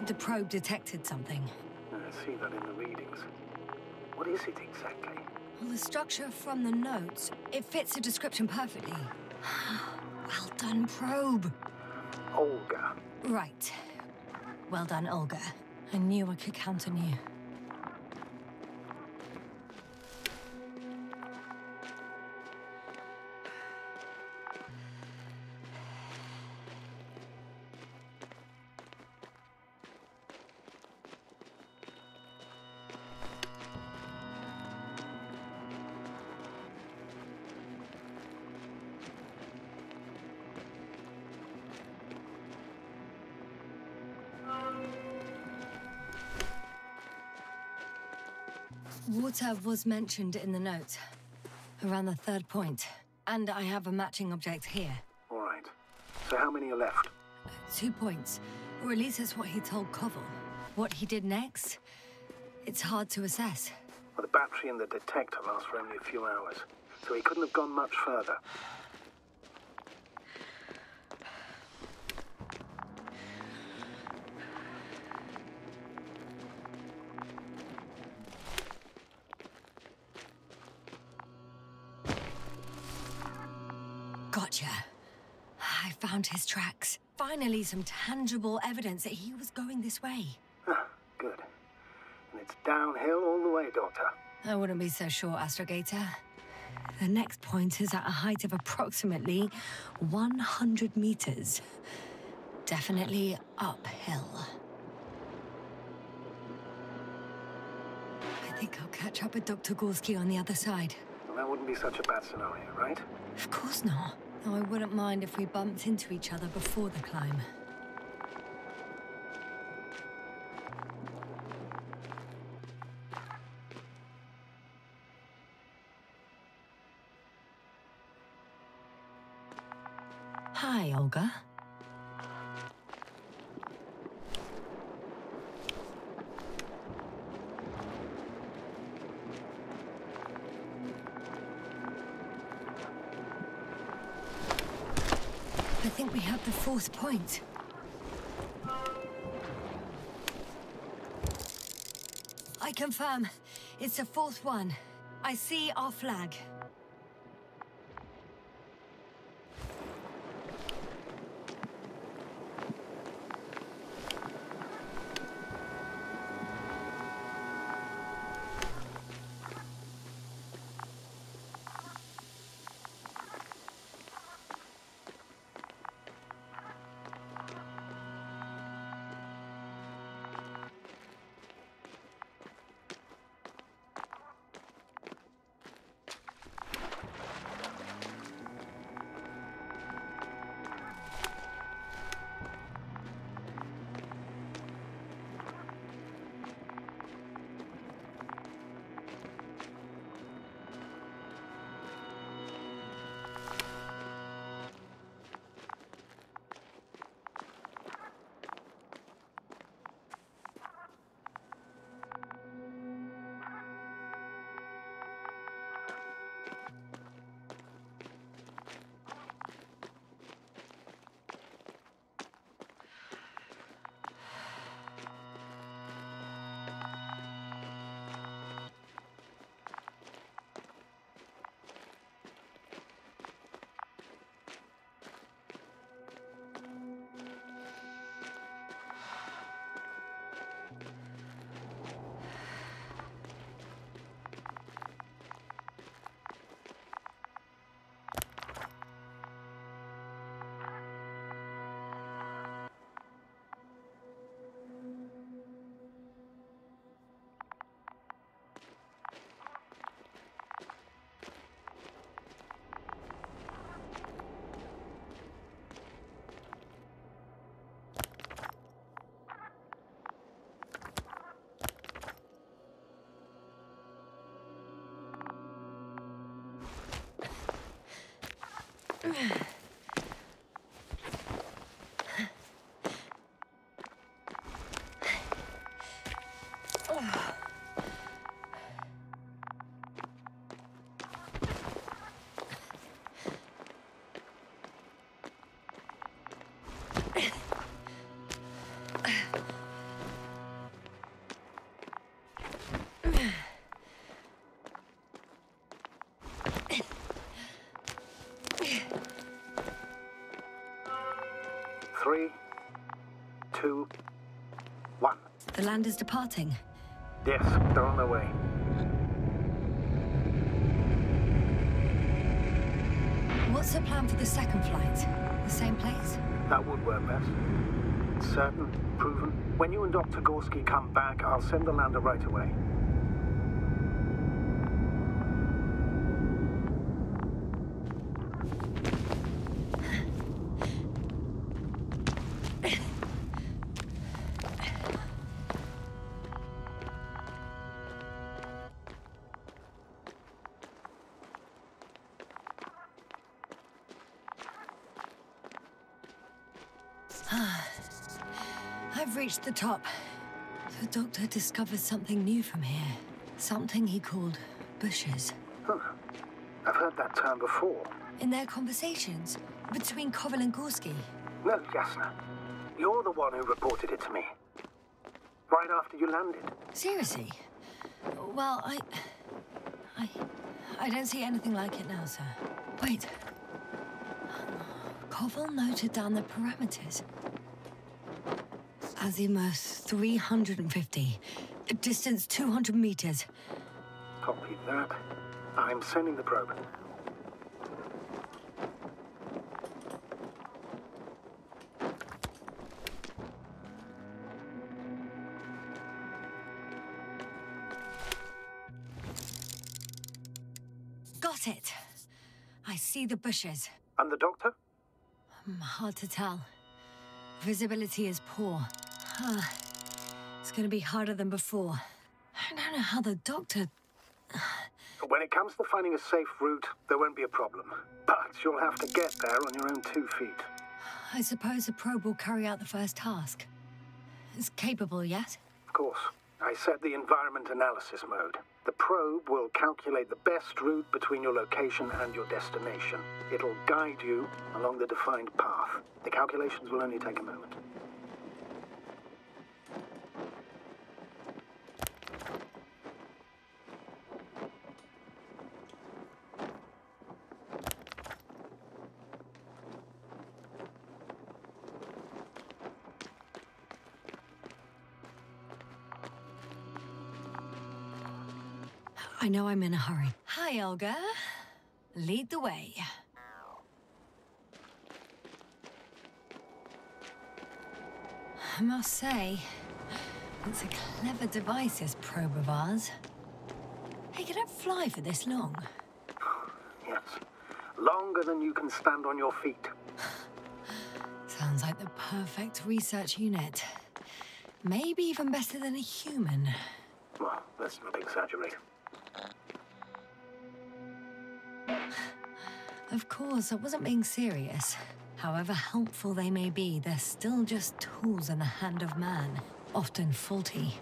The probe detected something. I see that in the readings. What is it exactly? Well, the structure from the notes, it fits the description perfectly. Well done, probe. Olga. Right. Well done, Olga. I knew I could count on you. Water was mentioned in the note, around the 3rd point. And I have a matching object here. All right. So how many are left? 2 points. Or at least that's what he told Koval. What he did next, it's hard to assess. Well, the battery and the detector last for only a few hours, so he couldn't have gone much further. Gotcha. I found his tracks. Finally, some tangible evidence that he was going this way. Good. And it's downhill all the way, Doctor. I wouldn't be so sure, Astrogator. The next point is at a height of approximately 100 meters. Definitely uphill. I think I'll catch up with Dr. Gorski on the other side. Well, that wouldn't be such a bad scenario, right? Of course not. Though I wouldn't mind if we bumped into each other before the climb. Hi, Olga. I think we have the fourth point. I confirm. It's the fourth one. I see our flag. Three, two, one. The land is departing. Yes, they're on their way. What's the plan for the second flight? The same place? That would work best. Certain, proven. When you and Dr. Gorski come back, I'll send the lander right away. I've reached the top. The doctor discovered something new from here. Something he called bushes. Huh. I've heard that term before. In their conversations between Koval and Gorski. No, Jasna. You're the one who reported it to me. Right after you landed. Seriously? Well, I don't see anything like it now, sir. Wait. Koval noted down the parameters. Azimuth 350. Distance 200 meters. Copy that. I'm sending the probe. Got it. I see the bushes. And the doctor? Hard to tell. Visibility is poor. It's gonna be harder than before. I don't know how the doctor... When it comes to finding a safe route, there won't be a problem. But you'll have to get there on your own 2 feet. I suppose the probe will carry out the first task. It's capable yet? Of course. I set the environment analysis mode. The probe will calculate the best route between your location and your destination. It'll guide you along the defined path. The calculations will only take a moment. I know I'm in a hurry. Hi, Olga. Lead the way. I must say, it's a clever device, this probe of ours. Hey, can it fly for this long? Yes. Longer than you can stand on your feet. Sounds like the perfect research unit. Maybe even better than a human. Well, let's not exaggerate. Of course, I wasn't being serious. However helpful they may be, they're still just tools in the hand of man, often faulty.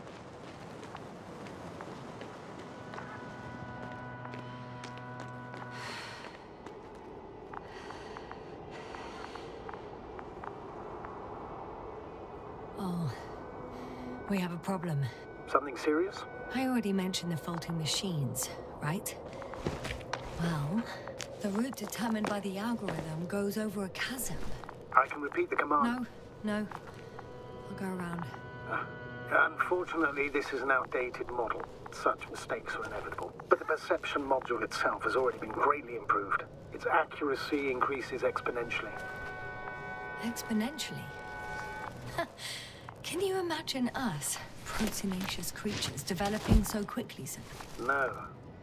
Oh, we have a problem. Something serious? I already mentioned the faulty machines, right? Well, the route determined by the algorithm goes over a chasm. I can repeat the command. No. I'll go around. Unfortunately, this is an outdated model. Such mistakes are inevitable. But the perception module itself has already been greatly improved. Its accuracy increases exponentially. Exponentially? Can you imagine us, proteinaceous creatures, developing so quickly, sir? No,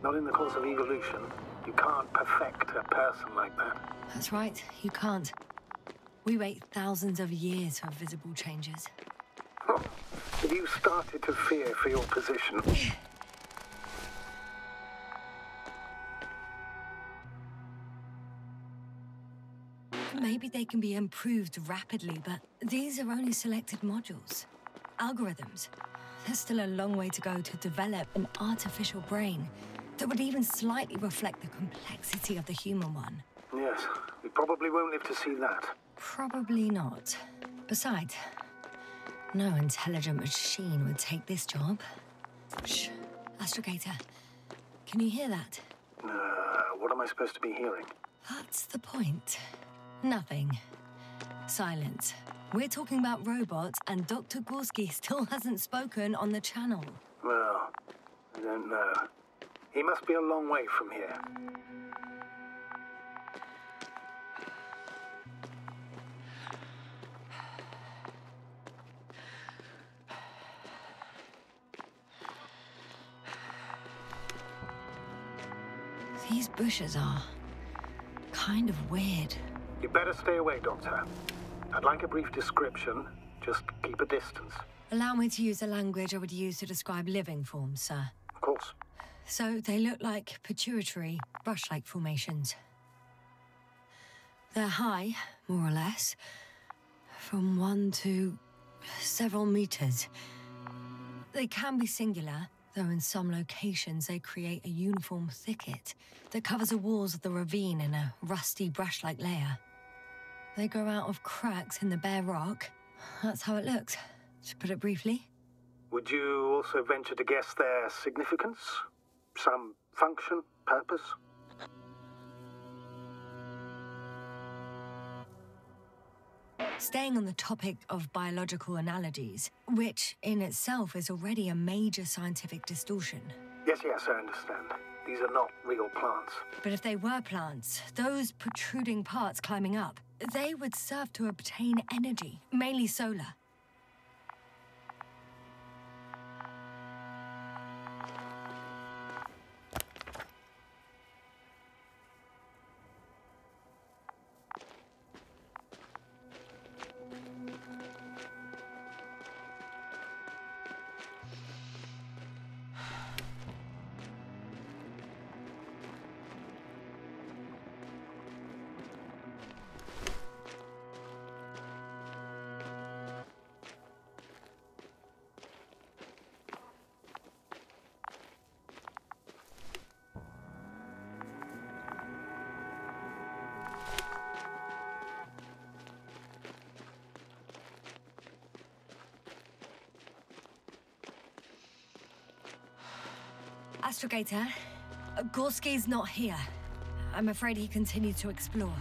not in the course of evolution. You can't perfect a person like that. That's right, you can't. We wait thousands of years for visible changes. Have you started to fear for your position? Maybe they can be improved rapidly, but these are only selected modules. Algorithms. There's still a long way to go to develop an artificial brain that would even slightly reflect the complexity of the human one. Yes, we probably won't live to see that. Probably not. Besides, no intelligent machine would take this job. Shh. Astrogator, can you hear that? What am I supposed to be hearing? That's the point. Nothing. Silence. We're talking about robots, and Dr. Gorski still hasn't spoken on the channel. Well, I don't know. He must be a long way from here. These bushes are kind of weird. You better stay away, Doctor. I'd like a brief description. Just keep a distance. Allow me to use the language I would use to describe living forms, sir. Of course. So they look like pituitary, brush-like formations. They're high, more or less, from 1 to several meters. They can be singular, though in some locations they create a uniform thicket that covers the walls of the ravine in a rusty brush-like layer. They grow out of cracks in the bare rock. That's how it looks, to put it briefly. Would you also venture to guess their significance? Some function, purpose? Staying on the topic of biological analogies, which in itself is already a major scientific distortion. Yes, I understand. These are not real plants. But if they were plants, those protruding parts climbing up, they would serve to obtain energy, mainly solar. Astrogator, Gorski's not here. I'm afraid he continued to explore.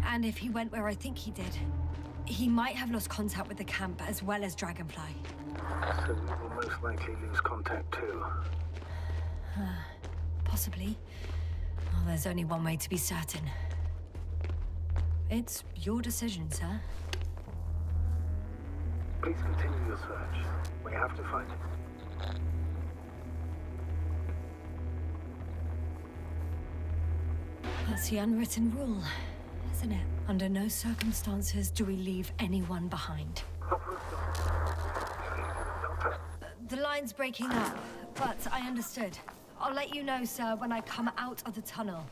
And if he went where I think he did, he might have lost contact with the camp as well as Dragonfly. So we will most likely lose contact too. Possibly. Well, there's only one way to be certain. It's your decision, sir. Please continue your search. We have to find him. That's the unwritten rule, isn't it? Under no circumstances do we leave anyone behind. The line's breaking up, but I understood. I'll let you know, sir, when I come out of the tunnel.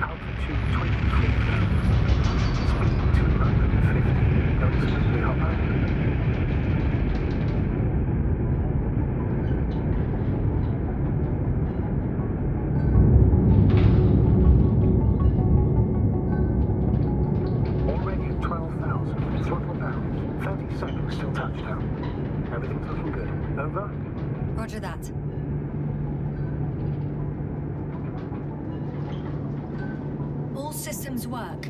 Altitude 23,000. Speed 250. Going smoothly, Hopper. Already at 12,000. Throttle down. 30 seconds till touchdown. Everything's looking good. Over? Roger that. All systems work.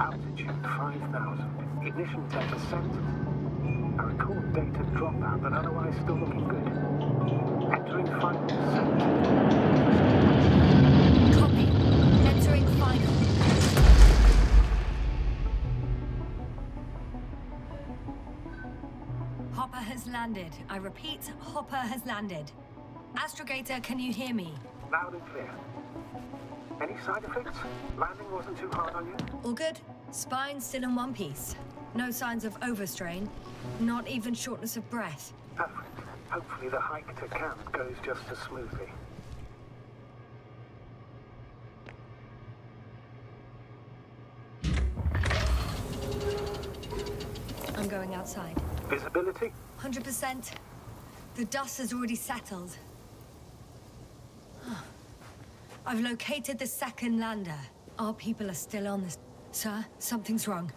Altitude 5,000. Ignition 10%. I record data dropout, but otherwise still looking good. Entering final descent. Copy. Entering final. Hopper has landed. I repeat, Hopper has landed. Astrogator, can you hear me? Loud and clear. Any side effects? Landing wasn't too hard on you? All good. Spine still in one piece. No signs of overstrain. Not even shortness of breath. Perfect. Hopefully the hike to camp goes just as smoothly. I'm going outside. Visibility? 100%. The dust has already settled. I've located the second lander. Our people are still on this. Sir, something's wrong.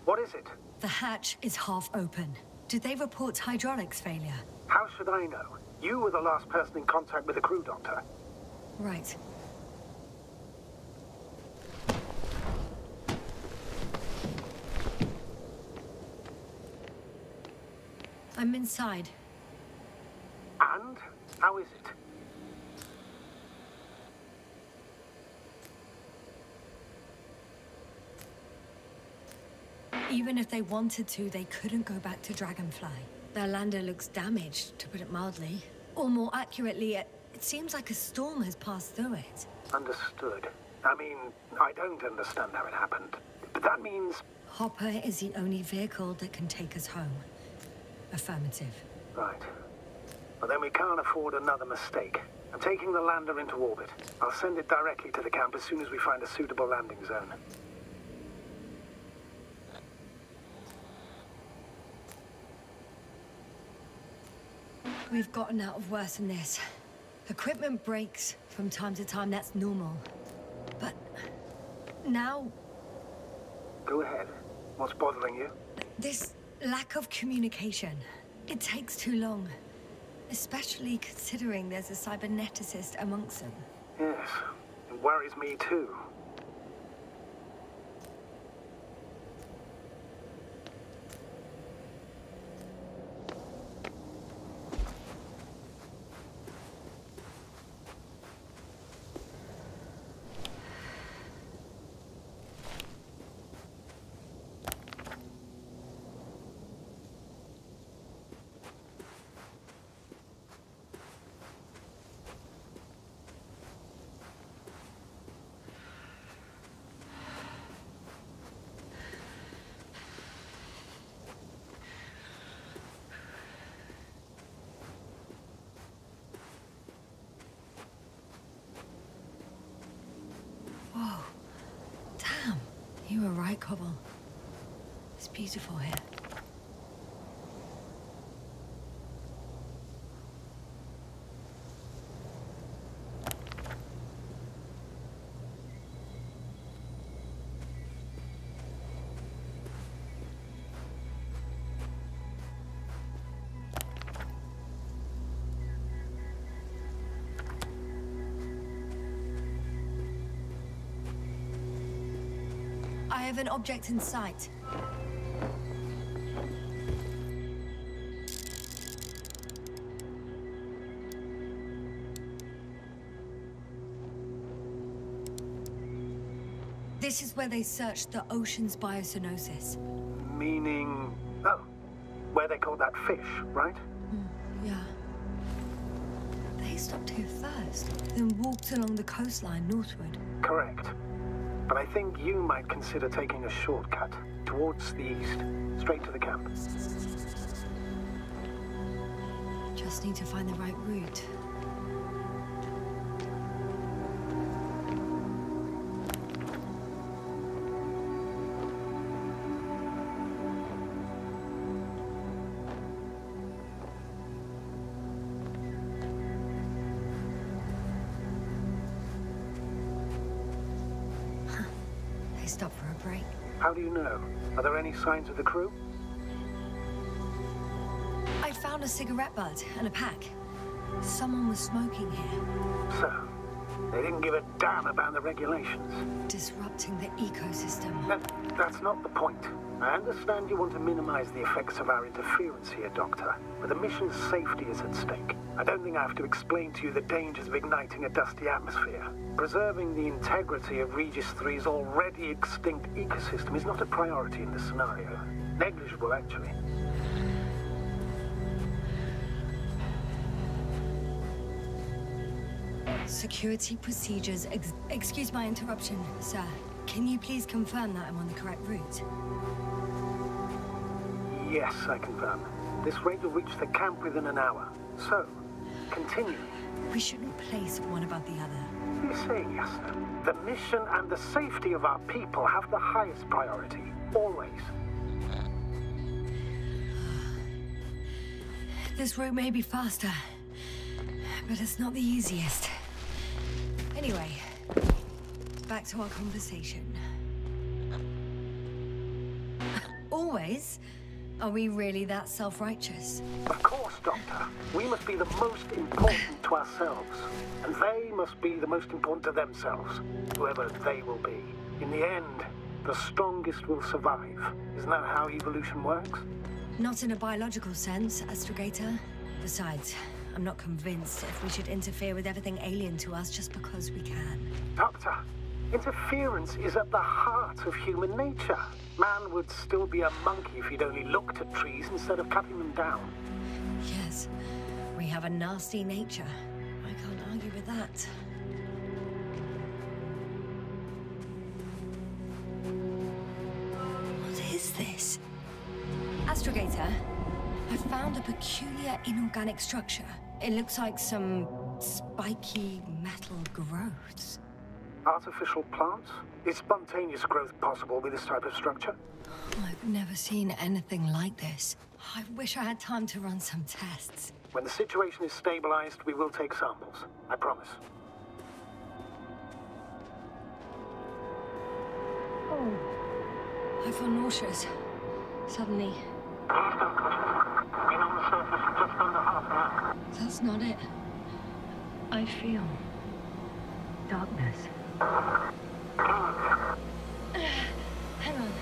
What is it? The hatch is half open. Did they report hydraulics failure? How should I know? You were the last person in contact with the crew doctor. Right. I'm inside. And? How is it? Even if they wanted to, they couldn't go back to Dragonfly. Their lander looks damaged, to put it mildly. Or more accurately, it seems like a storm has passed through it. Understood. I mean, I don't understand how it happened. But that means... Hopper is the only vehicle that can take us home. Affirmative. Right. Well, then we can't afford another mistake. I'm taking the lander into orbit. I'll send it directly to the camp as soon as we find a suitable landing zone. We've gotten out of worse than this. Equipment breaks from time to time, that's normal. But now... Go ahead. What's bothering you? This lack of communication. It takes too long. Especially considering there's a cyberneticist amongst them. Yes, it worries me too. Whoa. Damn. You were right, Cobble. It's beautiful here. I have an object in sight. This is where they searched the ocean's biocenosis. Meaning... oh, where they caught that fish, right? Yeah. They stopped here first, then walked along the coastline northward. Correct. But I think you might consider taking a shortcut towards the east, straight to the camp. Just need to find the right route. Stop for a break. How do you know? Are there any signs of the crew? I found a cigarette butt and a pack. Someone was smoking here. So, they didn't give a damn about the regulations. Disrupting the ecosystem. That's not the point. I understand you want to minimize the effects of our interference here, Doctor, but the mission's safety is at stake. I don't think I have to explain to you the dangers of igniting a dusty atmosphere. Preserving the integrity of Regis 3's already extinct ecosystem is not a priority in this scenario. Negligible, actually. Security procedures. Excuse my interruption, sir. Can you please confirm that I'm on the correct route? Yes, I confirm. This rate will reach the camp within an hour. So, continue. We shouldn't place one above the other. You say yes. The mission and the safety of our people have the highest priority. Always. This route may be faster, but it's not the easiest. Anyway, back to our conversation. Always? Are we really that self-righteous? Of course, Doctor. We must be the most important to ourselves. And they must be the most important to themselves. Whoever they will be. In the end, the strongest will survive. Isn't that how evolution works? Not in a biological sense, Astrogator. Besides, I'm not convinced if we should interfere with everything alien to us just because we can. Doctor, interference is at the heart of human nature. Man would still be a monkey if he'd only looked at trees instead of cutting them down. Yes, we have a nasty nature. I can't argue with that. What is this? Astrogator, I found a peculiar inorganic structure. It looks like some spiky metal growths. Artificial plants? Is spontaneous growth possible with this type of structure? I've never seen anything like this. I wish I had time to run some tests. When the situation is stabilized, we will take samples. I promise. Oh. I feel nauseous. Suddenly. Been on the surface for just under half an hour. That's not it. I feel darkness. Hang on.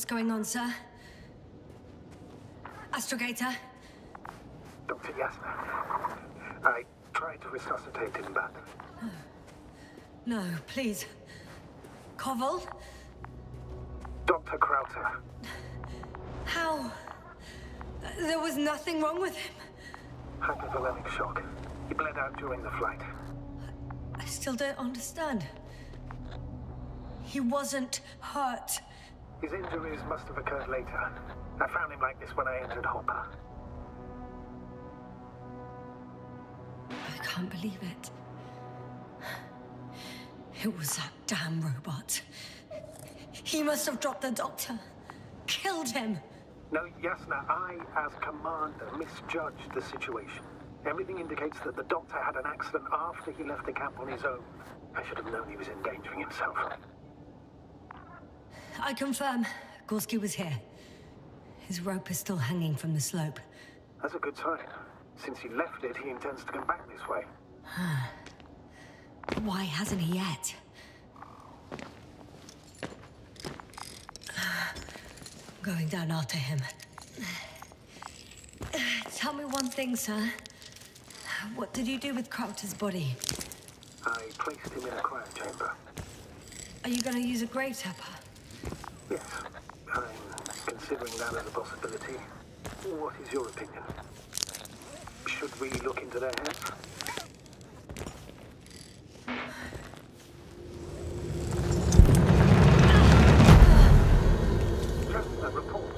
What's going on, sir? Astrogator? Dr. Yasna. I tried to resuscitate him, but... No, please. Koval? Dr. Krauter. How? There was nothing wrong with him. Hypovolemic shock. He bled out during the flight. I still don't understand. He wasn't hurt. His injuries must have occurred later. I found him like this when I entered Hopper. I can't believe it. It was that damn robot. He must have dropped the doctor. Killed him. No, Yasna, I, as commander, misjudged the situation. Everything indicates that the doctor had an accident after he left the camp on his own. I should have known he was endangering himself. I confirm. Gorski was here. His rope is still hanging from the slope. That's a good sign. Since he left it, he intends to come back this way. Why hasn't he yet? Going down after him. Tell me one thing, sir. What did you do with Krauter's body? I placed him in a cryochamber. Are you going to use a grave tapper? Yes, I'm considering that as a possibility. What is your opinion? Should we look into their heads? Just a report.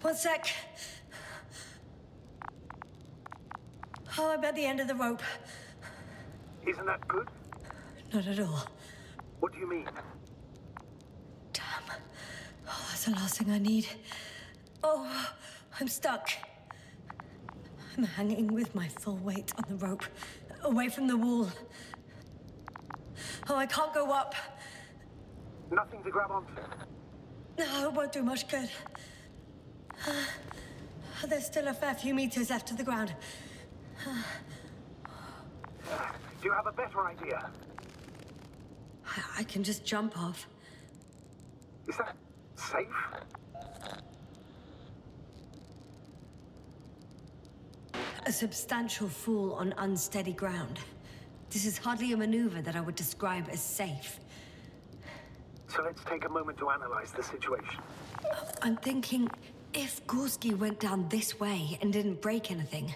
One sec. Oh, I'm at the end of the rope. Isn't that good? Not at all. What do you mean? Damn. Oh, that's the last thing I need. Oh, I'm stuck. I'm hanging with my full weight on the rope, away from the wall. Oh, I can't go up. Nothing to grab onto. No, it won't do much good. There's still a fair few meters left to the ground. Do you have a better idea? I can just jump off. Is that safe? A substantial fall on unsteady ground. This is hardly a maneuver that I would describe as safe. So let's take a moment to analyze the situation. I'm thinking, if Gorski went down this way and didn't break anything...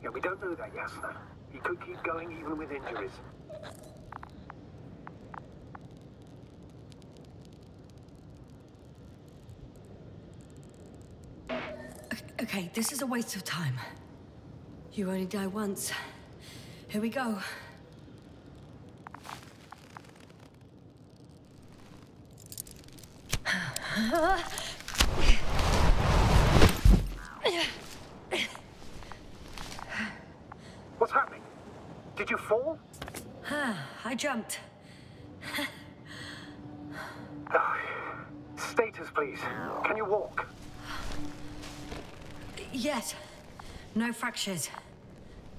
Yeah, we don't know that, Yasna. He could keep going even with injuries. Okay, this is a waste of time. You only die once. Here we go. What's happening? Did you fall? I jumped. Oh, status, please. Can you walk? Yes. No fractures.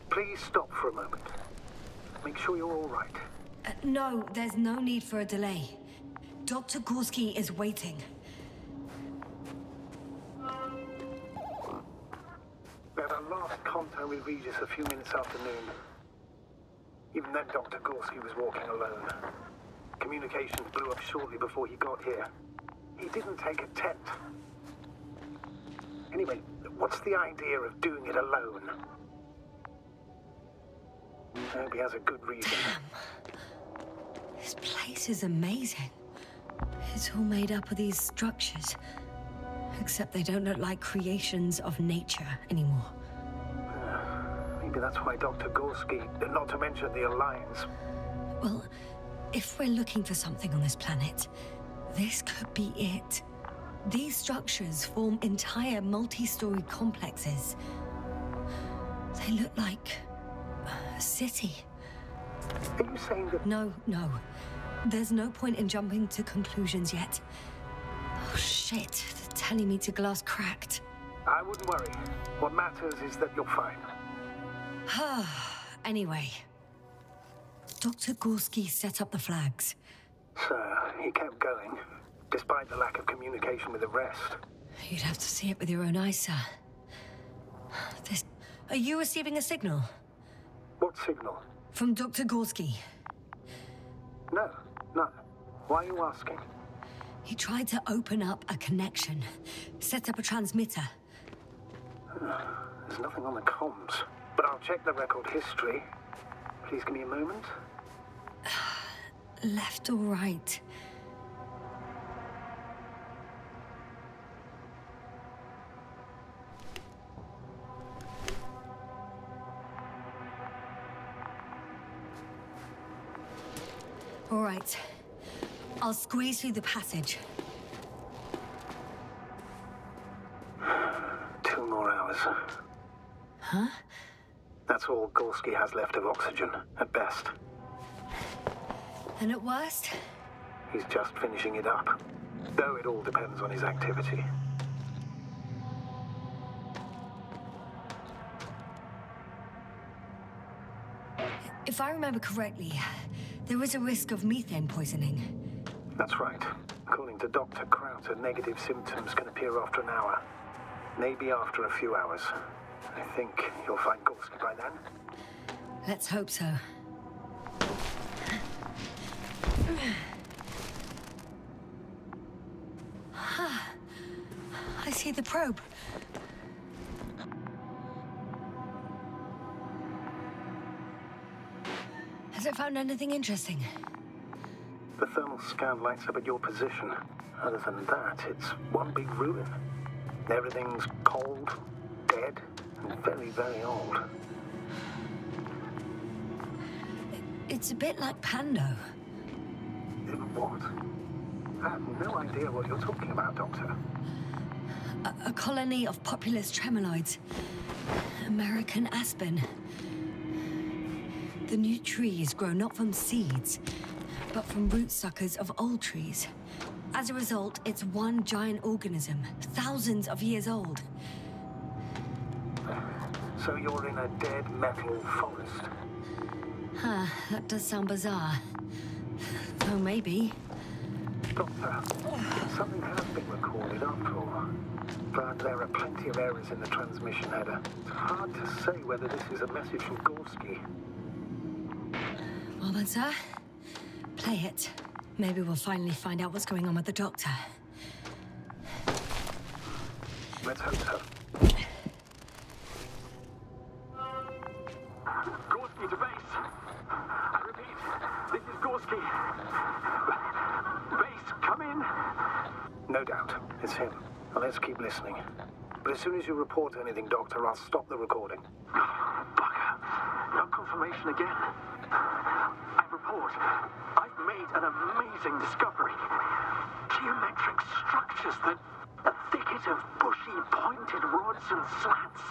Please stop for a moment. Make sure you're all right. No, there's no need for a delay. Dr. Gorski is waiting. We had our last contact with Regis a few minutes after noon. Even then, Dr. Gorski was walking alone. Communications blew up shortly before he got here. He didn't take a tent. Anyway, what's the idea of doing it alone? I hope he has a good reason. Damn. This place is amazing. It's all made up of these structures. Except they don't look like creations of nature anymore. Maybe that's why Dr. Gorski, not to mention the Alliance. Well, if we're looking for something on this planet, this could be it. These structures form entire multi-story complexes. They look like a city. Are you saying that... No. There's no point in jumping to conclusions yet. Oh, shit. They're telling me to glass cracked. I wouldn't worry. What matters is that you're fine. Anyway. Dr. Gorski set up the flags. So, he kept going, despite the lack of communication with the rest. You'd have to see it with your own eyes, sir. This... Are you receiving a signal? What signal? From Dr. Gorski. No, none. Why are you asking? He tried to open up a connection, set up a transmitter. There's nothing on the comms, but I'll check the record history. Please give me a moment. Left or right? All right. I'll squeeze through the passage. 2 more hours. Huh? That's all Gorski has left of oxygen, at best. And at worst? He's just finishing it up. Though it all depends on his activity. If I remember correctly, there is a risk of methane poisoning. That's right. According to Dr. Krauter, negative symptoms can appear after an hour. Maybe after a few hours. I think you'll find Gorski by then. Let's hope so. I see the probe. Has it found anything interesting? The thermal scan lights up at your position. Other than that, it's one big ruin. Everything's cold, dead, and very, very old. It's a bit like Pando. What? I have no idea what you're talking about, Doctor. A colony of populous tremoloids. American aspen. The new trees grow not from seeds, but from root suckers of old trees. As a result, it's one giant organism, thousands of years old. So you're in a dead metal forest? Huh, that does sound bizarre. Oh, maybe. Doctor, something has been recorded after all. But there are plenty of errors in the transmission header. It's hard to say whether this is a message from Gorski. Well then, sir, play it. Maybe we'll finally find out what's going on with the doctor. Let's hope so. Gorski to base. I repeat, this is Gorski. Base, come in. No doubt, it's him. Well, let's keep listening. But as soon as you report anything, Doctor, I'll stop the recording. Bugger. No confirmation again. I report. I've made an amazing discovery. Geometric structures that... a thicket of bushy, pointed rods and slats.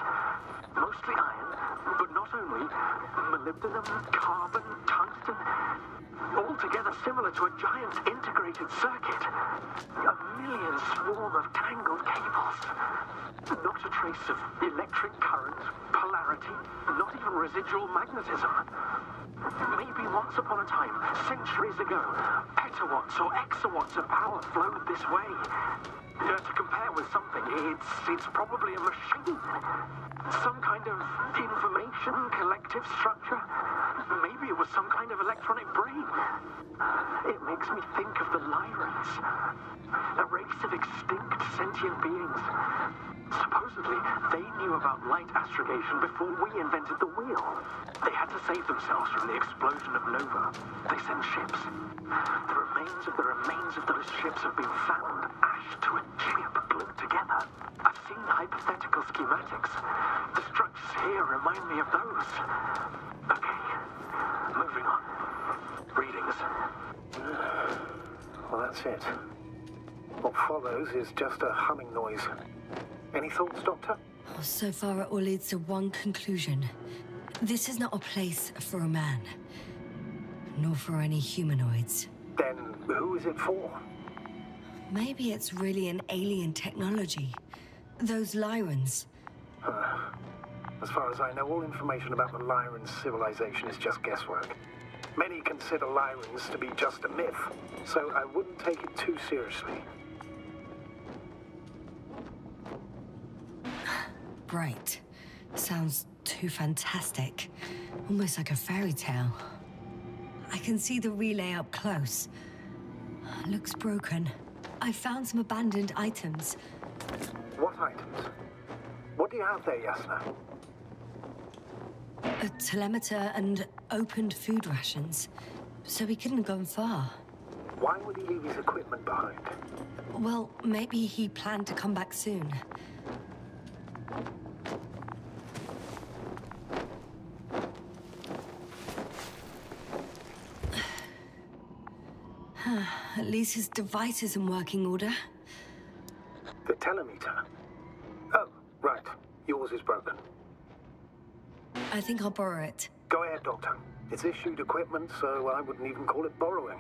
Mostly iron, but not only. Molybdenum, carbon, tungsten. Altogether similar to a giant integrated circuit. A million swarm of tangled cables. Not a trace of electric current, polarity, not even residual magnetism. Maybe once upon a time, centuries ago, petawatts or exawatts of power flowed this way. To compare with something, it's probably a machine. Some kind of information collective structure. Maybe it was some kind of electronic brain. It makes me think of the Lyrans. A race of extinct sentient beings. Supposedly, they knew about light astrogation before we invented the wheel. They had to save themselves from the explosion of Nova. They sent ships. The remains of those ships have been found, ashed to a chip glued together. I've seen hypothetical schematics. The structures here remind me of those. Okay, moving on. Readings. Well, that's it. What follows is just a humming noise. Any thoughts, Doctor? Oh, so far, it all leads to one conclusion. This is not a place for a man. Nor for any humanoids. Then who is it for? Maybe it's really an alien technology. Those Lyrans. As far as I know, all information about the Lyran civilization is just guesswork. Many consider Lyrans to be just a myth, so I wouldn't take it too seriously. Bright. Sounds too fantastic. Almost like a fairy tale. I can see the relay up close. Looks broken. I found some abandoned items. What items? What do you have there, Yasna? A telemeter and opened food rations. So he couldn't have gone far. Why would he leave his equipment behind? Well, maybe he planned to come back soon. At least his device is in working order. The telemeter? Oh, right. Yours is broken. I think I'll borrow it. Go ahead, Doctor. It's issued equipment, so I wouldn't even call it borrowing.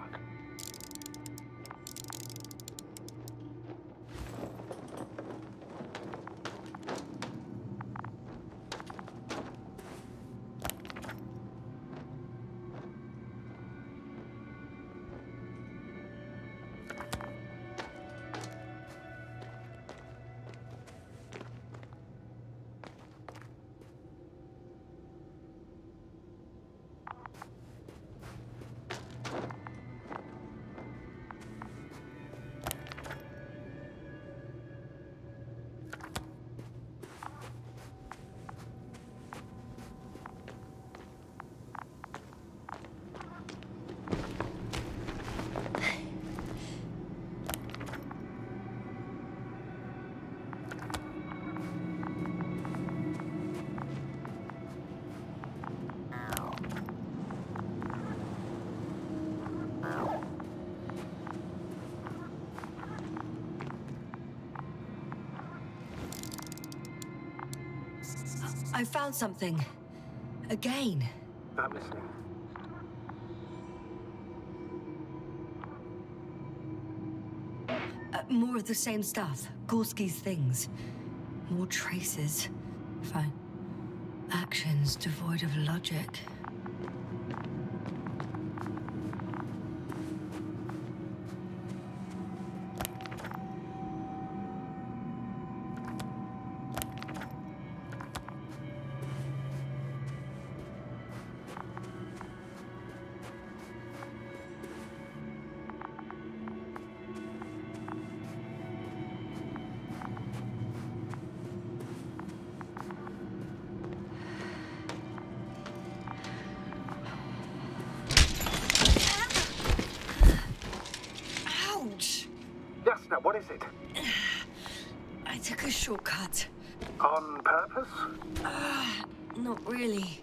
I found something. Again. I'm listening. More of the same stuff. Gorski's things. More traces. Fine. Actions devoid of logic. Yasna, what is it? I took a shortcut. On purpose? Not really.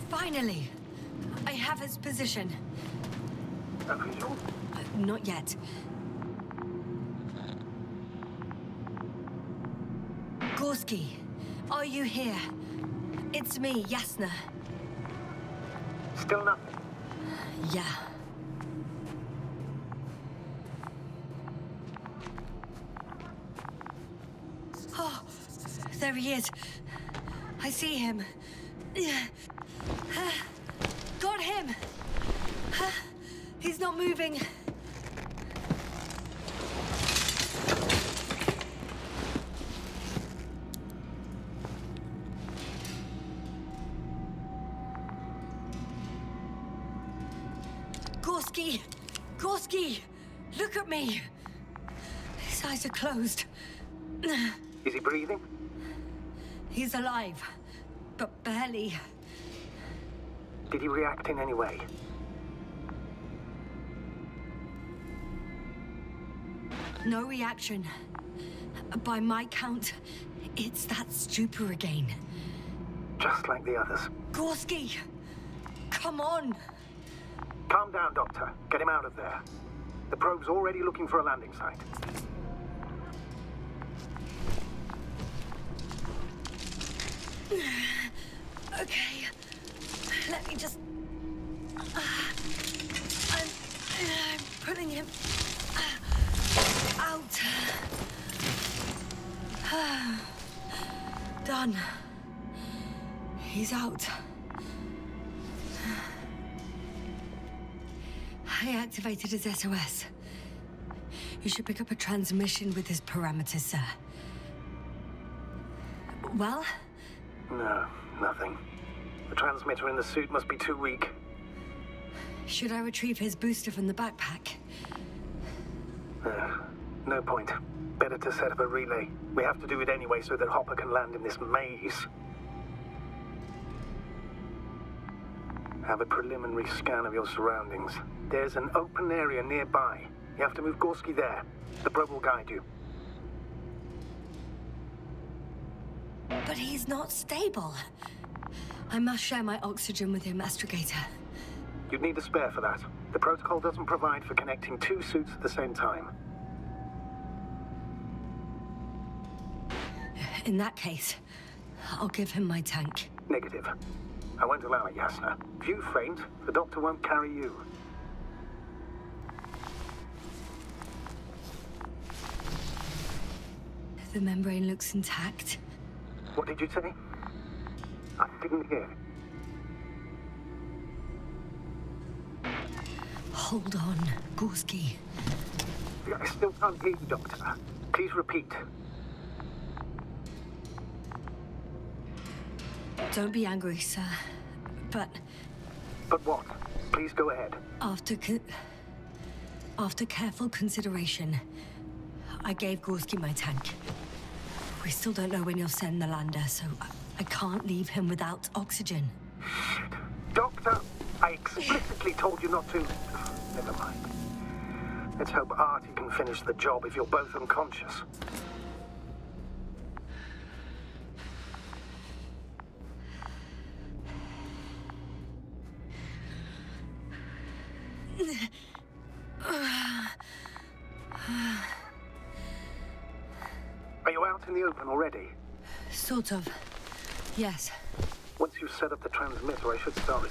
Finally! I have his position. A visual? Not yet. Gorski, are you here? It's me, Yasna. Still nothing? Yeah. Oh, there he is. I see him. Got him! He's not moving. Gorski! Gorski! Look at me! His eyes are closed. Is he breathing? He's alive, but barely. Did he react in any way? No reaction. By my count, it's that stupor again. Just like the others. Gorski! Come on! Calm down, Doctor. Get him out of there. The probe's already looking for a landing site. Okay. Let me just... I'm putting him... out. Done. He's out. I activated his SOS. You should pick up a transmission with his parameters, sir. Well? No, nothing. The transmitter in the suit must be too weak. Should I retrieve his booster from the backpack? No point. Better to set up a relay. We have to do it anyway so that Hopper can land in this maze. Have a preliminary scan of your surroundings. There's an open area nearby. You have to move Gorski there. The probe will guide you. But he's not stable. I must share my oxygen with him, Astrogator. You'd need a spare for that. The protocol doesn't provide for connecting two suits at the same time. In that case, I'll give him my tank. Negative. I won't allow it, Yasna. If you faint, the doctor won't carry you. The membrane looks intact. What did you say? I didn't hear. Hold on, Gorski. I still can't hear you, Doctor. Please repeat. Don't be angry, sir. But what? Please go ahead. After careful consideration, I gave Gorski my tank. We still don't know when you'll send the lander, so I can't leave him without oxygen. Shit. Doctor, I explicitly told you not to. Never mind. Let's hope Artie can finish the job if you're both unconscious. Are you out in the open already? Sort of. Yes. Once you set up the transmitter, I should start it.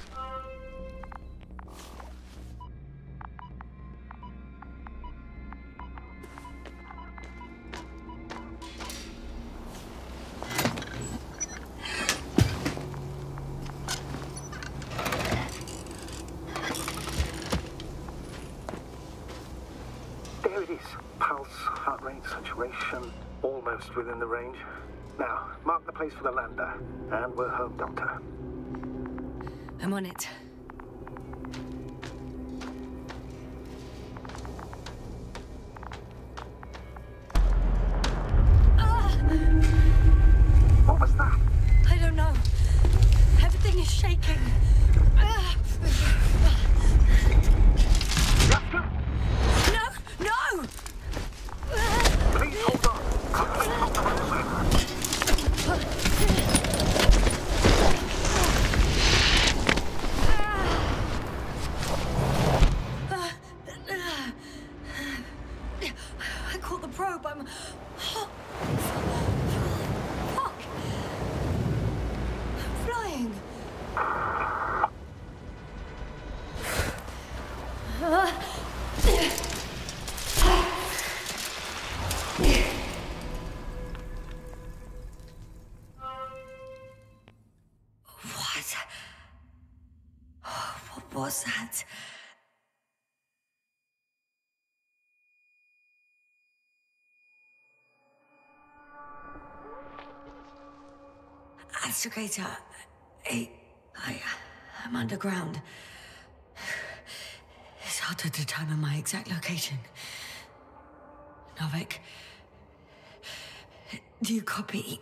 There it is. Pulse, heart rate, saturation, almost within the range. Now, mark the place for the lander, and we're home, Doctor. I'm on it. What was that? I don't know. Everything is shaking. No! Please hold on. I'll take off the I caught the probe. I'm... Fuck. I'm flying. What was that? Astrogator, I'm underground. It's hard to determine my exact location. Novik, do you copy?